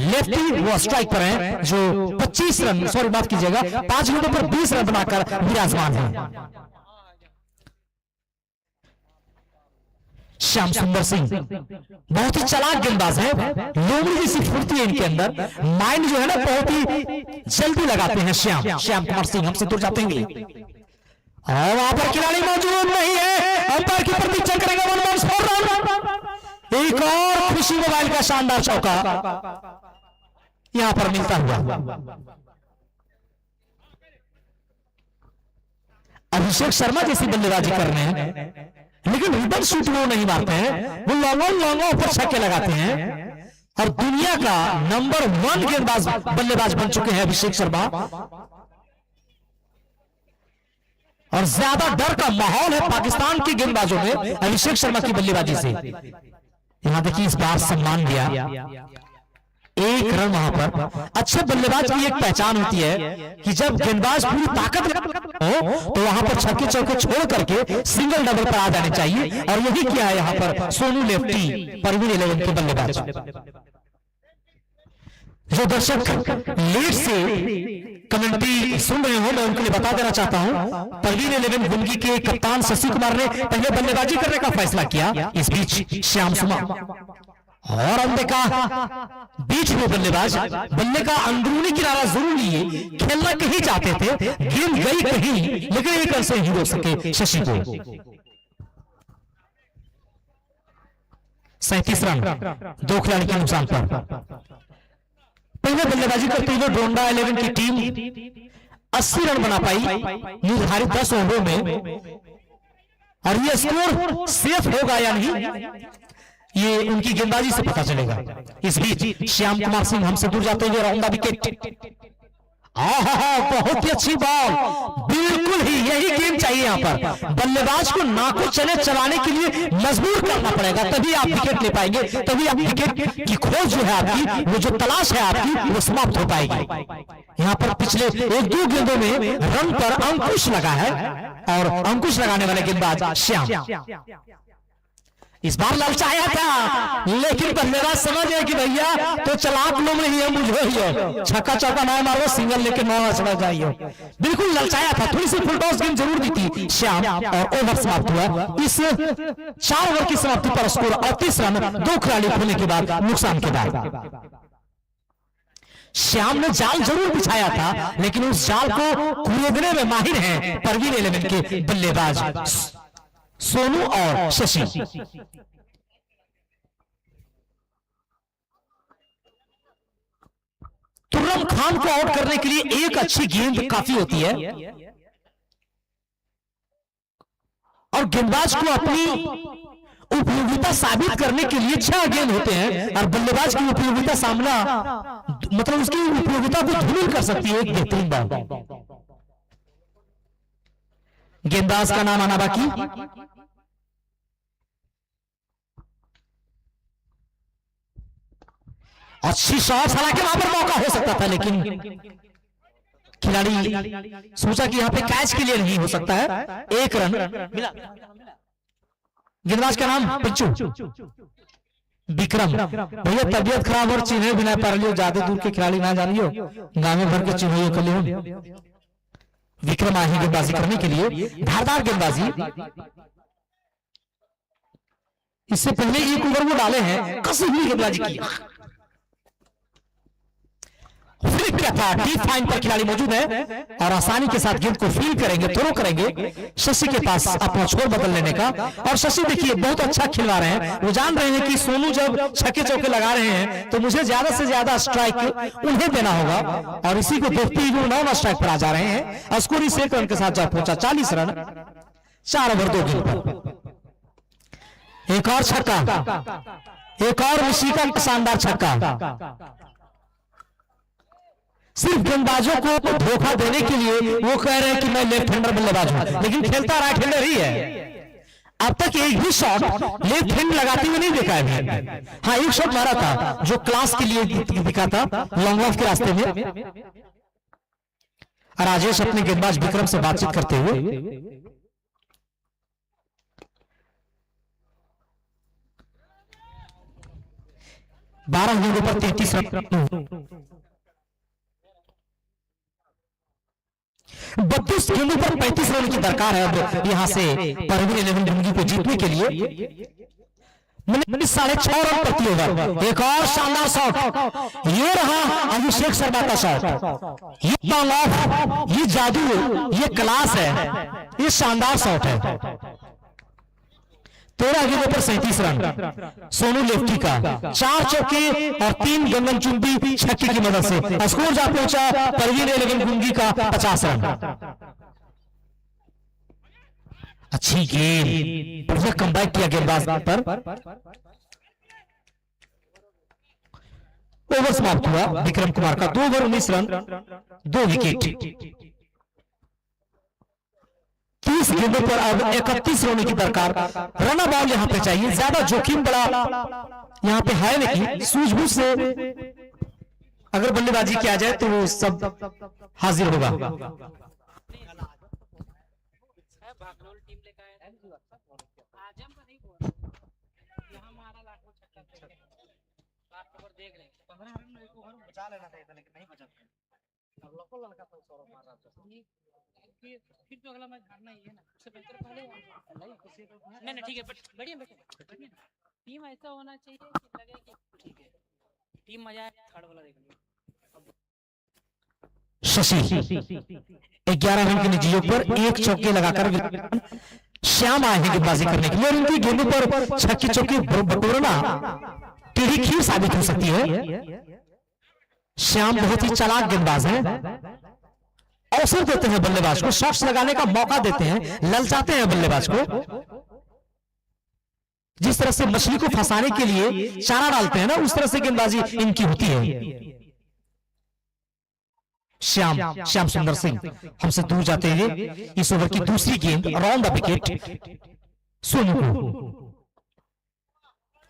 लेफ्टी वो स्ट्राइक पर है जो 25 रन, सॉरी बात कीजिएगा, 5 गेंदों पर 20 रन बनाकर विराजमान है। श्याम सुंदर सिंह बहुत ही चालाक गेंदबाज है, लोमड़ी जैसी फुर्ती है इनके अंदर, माइंड जो है ना बहुत ही जल्दी लगाते हैं श्याम कुमार सिंह। हमसे दूर जाते हैं और वहां पर खिलाड़ी मौजूद नहीं है, अंपायर की प्रतीक्षा करेंगे। 1 बॉल 4 रन। एक और खुशी मोबाइल का शानदार चौका यहां पर मिलता हुआ। अभिषेक शर्मा जैसी बल्लेबाजी कर रहे हैं लेकिन रिबन शूट वो नहीं मारते हैं, वो लॉन्गों पर छक्के लगाते हैं और दुनिया का नंबर 1 गेंदबाज बल्लेबाज बन चुके हैं अभिषेक शर्मा। और ज्यादा डर का माहौल है पाकिस्तान के गेंदबाजों में अभिषेक शर्मा की बल्लेबाजी से। यहां देखिए इस बार सम्मान दिया, 1 रन वहां पर। अच्छे बल्लेबाज की एक पहचान होती है कि जब गेंदबाज पूरी ताकत हो तो वहां पर छक्के चौके छोड़ करके सिंगल डबल पर आ जाने चाहिए और यही किया है यहां पर सोनू लेफ्टी परवीन 11 के बल्लेबाज। जो दर्शक लेट से कमेंट्री सुन रहे हो मैं उनके लिए बता देना चाहता हूं, परवीन 11 गुंगी के कप्तान शशि कुमार ने पहले बल्लेबाजी करने का फैसला किया। इस बीच श्याम सुमा और अंधे का बीच में बल्लेबाज बल्ले का अंदरूनी किनारा जरूर लिए, खेलना कहीं चाहते थे, गेंद गई कहीं लेकिन एक रन से ही रोक सके शशि को। 37 रन 2 खिलाड़ी के नुकसान पर। पहले बल्लेबाजी करते हुए डोंडा 11 की टीम 80 रन बना पाई निर्धारित 10 ओवरों में और यह स्कोर सेफ होगा या नहीं ये उनकी गेंदबाजी से पता चलेगा। इस बीच श्याम कुमार सिंह हमसे दूर जाते हुए राउंड द विकेट। बहुत ही अच्छी बॉल, बिल्कुल ही यही गेम चाहिए यहाँ पर। बल्लेबाज को नाको चने चलाने के लिए मजबूर करना पड़ेगा, तभी आप विकेट ले पाएंगे, तभी आप विकेट की खोज जो है आपकी, वो जो तलाश है आपकी, वो समाप्त हो पाएगी। यहाँ पर पिछले 1-2 गेंदों में रन पर अंकुश लगा है और अंकुश लगाने वाले गेंदबाज श्याम। इस बार ललचाया था लेकिन बल्लेबाज समझ गए कि भैया तो चलाक लोग नहीं है, मुझे ही हो, छक्का चौका ना मारो, सिंगल लेके 9 चला जाइए। बिल्कुल ललचाया था, थोड़ी सी फुल टॉस गेम जरूर दी थी श्याम और ओवर समाप्त हुआ। इस 4 ओवर की समाप्ति पर स्कोर 38 रन 2 खिलाड़ी खोने के बाद नुकसान के बाद। श्याम ने जाल जरूर बिछाया था लेकिन उस जाल को कुरेदने में माहिर हैं परवीन 11 के बल्लेबाज सोनू और शशि। तुर्रम खान को आउट करने के लिए एक अच्छी गेंद काफी होती है और गेंदबाज को अपनी उपयोगिता साबित करने के लिए 6 गेंद होते हैं और बल्लेबाज की उपयोगिता सामना मतलब उसकी उपयोगिता को धूमिल कर सकती है एक बेहतरीन बॉल। गेंदबाज का नाम आना बाकी। अच्छी शॉट, हालांकि वहां पर मौका हो सकता था लेकिन खिलाड़ी सोचा कि यहां पे कैच के लिए नहीं हो सकता है। 1 रन मिला। गेंदबाज का नाम पिच्चू विक्रम। भैया तबियत खराब और चिन्ह बिना पा लियो, ज्यादा दूर के खिलाड़ी ना जानियो, गांव भर के चिन्ह कर लियो। विक्रम आही गेंदबाजी करने के लिए, धारदार गेंदबाजी। इससे पहले 1 ओवर वो डाले हैं, कसी हुई गेंदबाजी की। फ्लिप किया था, डीप फाइन पर खिलाड़ी मौजूद है और आसानी के साथ गेंद को फील करेंगे, थ्रो करेंगे शशि के पास अपना छोर बदल लेने का। और शशि देखिए बहुत अच्छा खिलवा रहे हैं, वो जान रहे हैं कि सोनू जब छक्के चौके लगा रहे हैं तो मुझे ज्यादा से ज्यादा स्ट्राइक उन्हें देना होगा और इसी को देखते ही वो 9 स्ट्राइक पर आ जा रहे हैं। और स्कोर इस 1 रन के साथ जा पहुंचा। 40 रन 4 ओवर 2 गेंद पर। एक और छक्का, एक और ऋषि का शानदार छक्का। सिर्फ गेंदबाजों को धोखा देने के लिए वो कह रहे हैं कि मैं लेफ्ट हैंडर बल्लेबाज हूं, लेकिन खेलता राइट हैंडर ही है। अब तक एक भी शॉट लेफ्ट हैंड लगाते हुए नहीं देखा है। हाँ, एक शॉट मारा था जो क्लास के लिए दिखा था लॉन्ग ऑफ के रास्ते में। राजेश अपने गेंदबाज विक्रम से बातचीत करते हुए। 12 गेंदों पर 33 रन, 32 गेंदों पर 35 रन की दरकार है अब यहां से परवीन 11 गुंगी को जीतने के लिए। 6.5 रन प्रति ओवर। एक और शानदार शॉट, ये रहा अभिषेक शर्मा का शॉट। ये लॉन्ग ऑफ, ये जादू, ये क्लास है, ये शानदार शॉट है। 13 गेंदों पर 37 रन सोनू लेफ्टी का, 4 चौके और 3 गंगन चुंबी छक्के की मदद से स्कोर जा पहुंचा परवीन 11 गुंगी का 50 रन। अच्छी गेंद, बढ़िया कमबैक किया गेंदबाज पर। ओवर समाप्त हुआ विक्रम कुमार का, 2 ओवर 19 रन 2 विकेट। 30 गेंदों पर अब 31 रनों की दरकार। रन बॉल यहां पे चाहिए, ज्यादा जोखिम बड़ा यहां पे है नहीं। सूझबूझ से अगर बल्लेबाजी किया जाए तो वो सब हाजिर होगा। फिर तो अगला मैच हारना ही है ना, उससे बेहतर पहले नहीं ठीक है, बढ़िया टीम ऐसा होना चाहिए कि लगे कि ठीक है टीम मजा आए, थर्ड वाला देख लो। शशि 11 रन के निजी योग पर 1 चौके लगाकर श्याम आए हैं गेंदबाजी करने के लिए, और उनकी गेंदों पर छक्के चौके बटोरना टेढ़ी खीर साबित हो सकती है। श्याम बहुत ही चालाक गेंदबाज है, अवसर देते हैं बल्लेबाज को, शॉट्स लगाने का मौका देते हैं, ललचाते हैं बल्लेबाज को। जिस तरह से मछली को फंसाने के लिए चारा डालते हैं ना, उस तरह से गेंदबाजी इनकी होती है। श्याम सुंदर सिंह हमसे दूर जाते हुए इस ओवर की दूसरी गेंद अराउंड द विकेट सोनू को।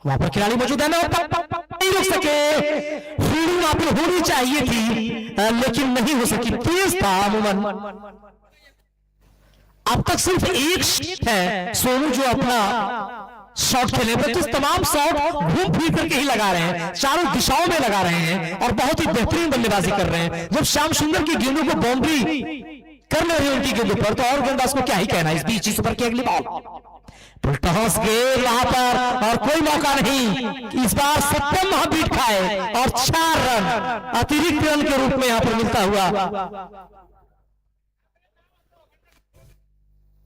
वहां पर खिलाड़ी मौजूद है, नहीं रुक सके, फील्डिंग वहां पर होनी चाहिए थी लेकिन नहीं हो सकी, तेज था अमूमन। अब तक सिर्फ एक है सोनू जो अपना शॉट खेले, बल्कि तमाम शॉट घूम फिर करके ही लगा रहे हैं, चारों दिशाओं में लगा रहे हैं और बहुत ही बेहतरीन बल्लेबाजी कर रहे हैं। जब श्याम सुंदर की गेंदों को बाउंड्री कर ले रही है उनकी गेंदों पर, तो और गेंदबाज को क्या ही कहना। इस बीच इस ओवर की अगली बॉल, टॉस गेंद वहां पर और कोई मौका नहीं। इस बार सत्यम महाबीट खाए और 4 रन अतिरिक्त रन के रूप में यहां पर मिलता हुआ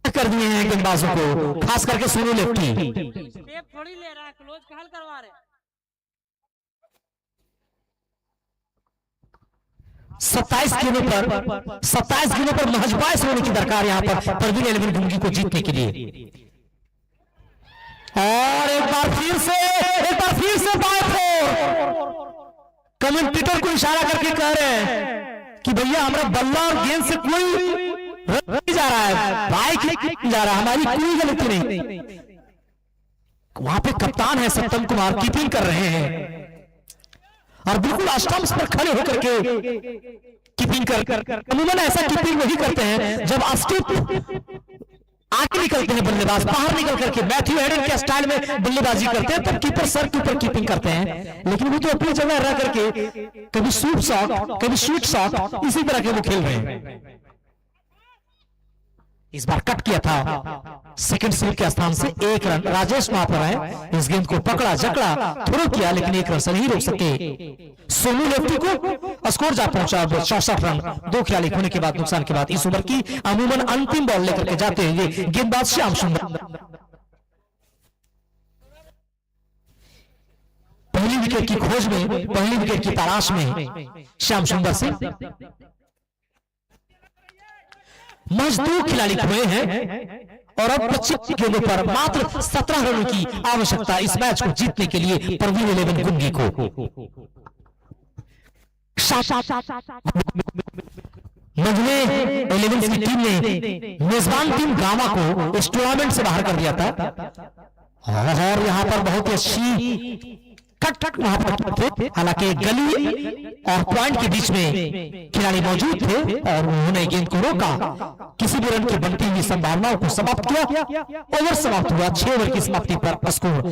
कर दिए हैं गेंदबाजों को, खास करके सोनू लेफ्टी। थोड़ी ले रहा है, क्लोज का हल करवा रहे हैं। 27 गेंदों पर महज 22 होने की दरकार यहां पर परवीन 11 गुंगी को जीतने के लिए। और एक बार फिर से बात हो, कमेंटेटर को इशारा करके कह रहे हैं कि भैया हमारा बल्ला और गेंद से कोई नहीं जा रहा है, बाइक जा रहा है, हमारी कोई गलती नहीं। वहां पे कप्तान है सत्यम कुमार, कीपिंग कर रहे हैं और बिल्कुल स्टंप्स पर खड़े होकर के कीपिंग कर अमूमन ऐसा कीपिंग वही करते हैं जब स्टंप आगे निकलते हैं बल्लेबाज, बाहर निकल करके मैथ्यू हेडन के स्टाइल में बल्लेबाजी करते हैं, तब कीपर सर के ऊपर कीपिंग करते हैं। लेकिन वो तो अपनी जगह रह करके कभी शूट शॉट, कभी स्वीट शॉट, इसी तरह के वो खेल रहे हैं। इस बार कट किया था सेकंड स्लिप के स्थान से 1 रन। राजेश वहां पर है, इस गेंद को पकड़ा जकड़ा थ्रो किया, लेकिन 1 रन से नहीं रोक सके। सोनू लेफ्टी को स्कोर जा पहुंचा 64 रन 2 खिलाड़ी होने के बाद, नुकसान के बाद। इस ओवर की अमूमन अंतिम बॉल लेकर के जाते हुए गेंदबाज श्याम सुंदर पहली विकेट की खोज में, पहली विकेट की तलाश में श्याम सुंदर सिंह। महज 2 खिलाड़ी खोए हैं और अब 25 गेंदों पर मात्र 17 रनों की आवश्यकता इस मैच को जीतने के लिए परवीन 11 गुंगी को। मजमे 11 की टीम ने मेजबान टीम गामा को इस टूर्नामेंट से बाहर कर दिया था और यहाँ पर बहुत ही अच्छी कट वहां पर थे। हालांकि गली और पॉइंट के बीच में खिलाड़ी मौजूद थे और उन्होंने गेंद को रोका, किसी भी रन की बनती हुई संभावनाओं को समाप्त किया। ओवर समाप्त हुआ 6 ओवर की समाप्ति पर स्कोर काम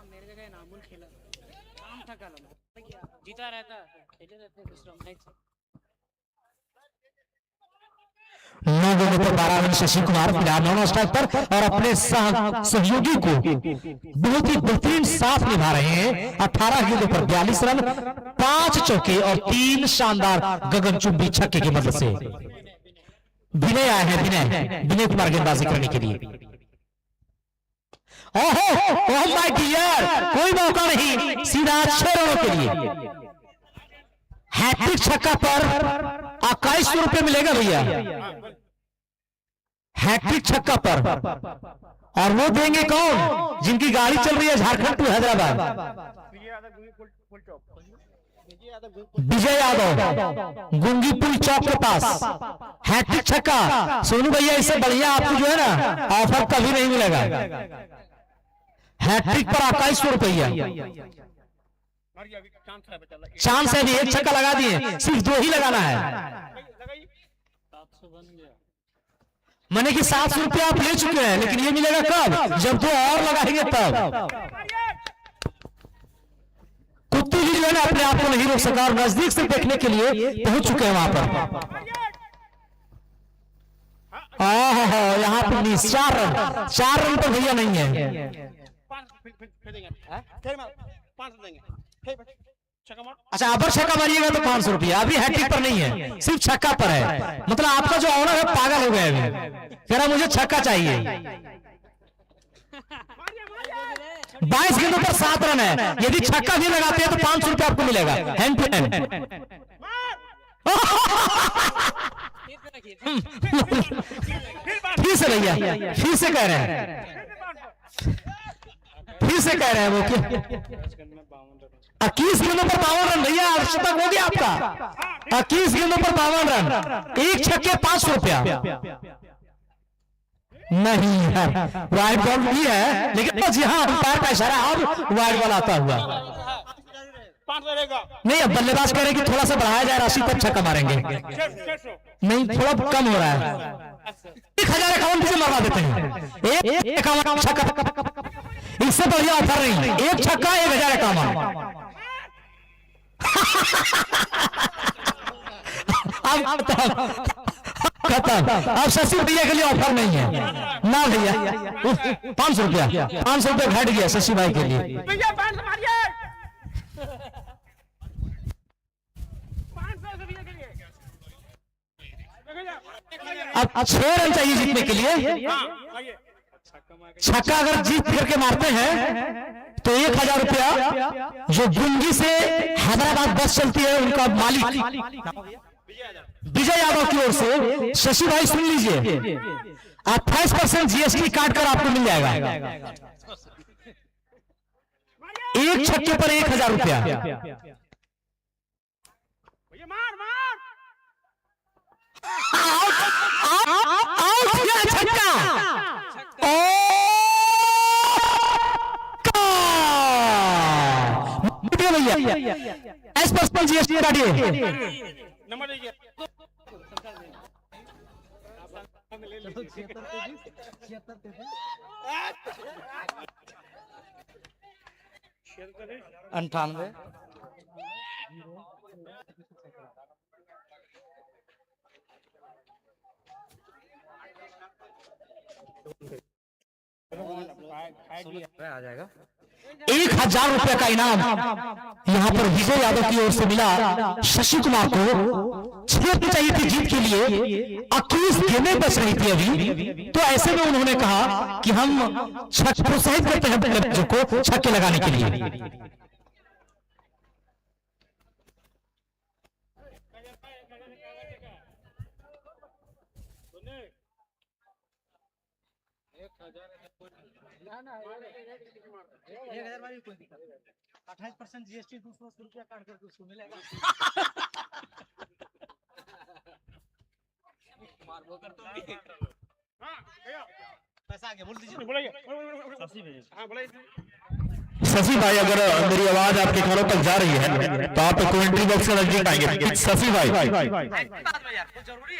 मेरे जगह नामुल खेला काम था कल जीता रहता खेले रहते दूसरा मैच 9 गेंदों पर 12 रन शशि कुमार फिलहाल नॉन स्ट्राइक पर और अपने सहयोगी को बहुत ही बेहतरीन साथ निभा रहे हैं। 18 गेंदों पर 42 रन, 5 चौके और 3 शानदार गगनचुंबी छक्के की मदद से विनय आए हैं। विनय कुमार गेंदबाजी करने के लिए। ओह माय डियर, कोई मौका नहीं, सीधा 6 रनों के लिए हैट्रिक छक्का पर 2100 रुपए मिलेगा भैया, हैट्रिक छक्का पर। और वो देंगे कौन? जिनकी गाड़ी चल रही है झारखंड टू हैदराबाद। विजय यादव गुंगी पुल चौक के पास हैट्रिक छक्का। सोनू भैया, इससे बढ़िया आपको जो है ना ऑफर कभी नहीं मिलेगा। हैट्रिक पर 2100 रुपया चांस है भी, एक छक्का लगा दिए, सिर्फ 2 ही लगाना है। मैंने कि 700 रुपया आप ले चुके हैं, लेकिन ये मिलेगा कब? जब 2 और लगाएंगे तब। कुत्तू जी जो है ना अपने आप को नहीं रोक सका और नजदीक से देखने के लिए पहुंच चुके हैं वहां पर। यहाँ पर नहीं, 4 रन पर भैया नहीं है। अच्छा, अबर छक्का मारिएगा तो 500 रुपया। अभी हैट्रिक पर नहीं है, सिर्फ छक्का पर है। मतलब आपका जो ऑनर है पागल हो गया अभी, कह रहा मुझे छक्का चाहिए। 22 गेंदों पर 7 रन है। यदि छक्का भी लगाते हैं तो 500 रुपया आपको मिलेगा हैंड टू हैंड। फिर से भैया, फिर से कह रहे हैं, फिर से कह रहे हैं वो क्या 21 गेंदों पर 52 रन भैया, अर्धशतक हो गया आपका। 21 गेंदों पर 52 रन, एक छक्के 500 रुपया। नहीं है, वाइड बॉल भी है, लेकिन बस यहाँ अंपायर का इशारा, अब वाइड बॉल आता हुआ। नहीं, अब बल्लेबाज कह रहे हैं कि थोड़ा सा बढ़ाया जाए राशि, तब छक्का मारेंगे। नहीं, थोड़ा कम हो रहा है। 1051 से मरवा देते हैं। एक 51 छक्का, इससे बढ़िया ऑफर नहीं। एक छक्का 1051। अब खत्म, अब शशि भैया के लिए ऑफर नहीं है ना भैया। 500 रुपया, 500 रुपया घट गया शशि भाई के लिए। अब 6 रन चाहिए जीतने के लिए। छक्का अगर जीत करके मारते हैं तो 1000 रुपया जो गुंगी से हैदराबाद बस चलती है उनका मालिक विजय यादव की ओर से। शशि भाई सुन लीजिए, 28% जीएसटी काट कर आपको मिल जाएगा। एक छक्के पर 1000 रुपया। छक्का भैया, एस पर्सनल जीएसटी काटिए। नंबर दीजिए। अंठानवे आ जाएगा। 1000 रुपए का इनाम यहाँ पर विजय यादव की ओर से मिला शशि कुमार को। 6 चाहिए थी जीत के लिए, 21 गेंदें बच रही थी अभी। तो ऐसे में उन्होंने कहा कि हम प्रोत्साहित करते हैं बल्लेबाजों को छक्के लगाने के लिए। ना 1000 वाली कोई दिक्कत नहीं। 28% जीएसटी 200 रुपया काट कर उसको मिलेगा। आगे बोल दीजिए। हाँ बोला शशि भाई, अगर मेरी आवाज आपके कानों तक जा रही है तो आप कमेंट्री बॉक्स के नजदीक आएंगे। शशि भाई, बाद में यार कुछ जरूरी है।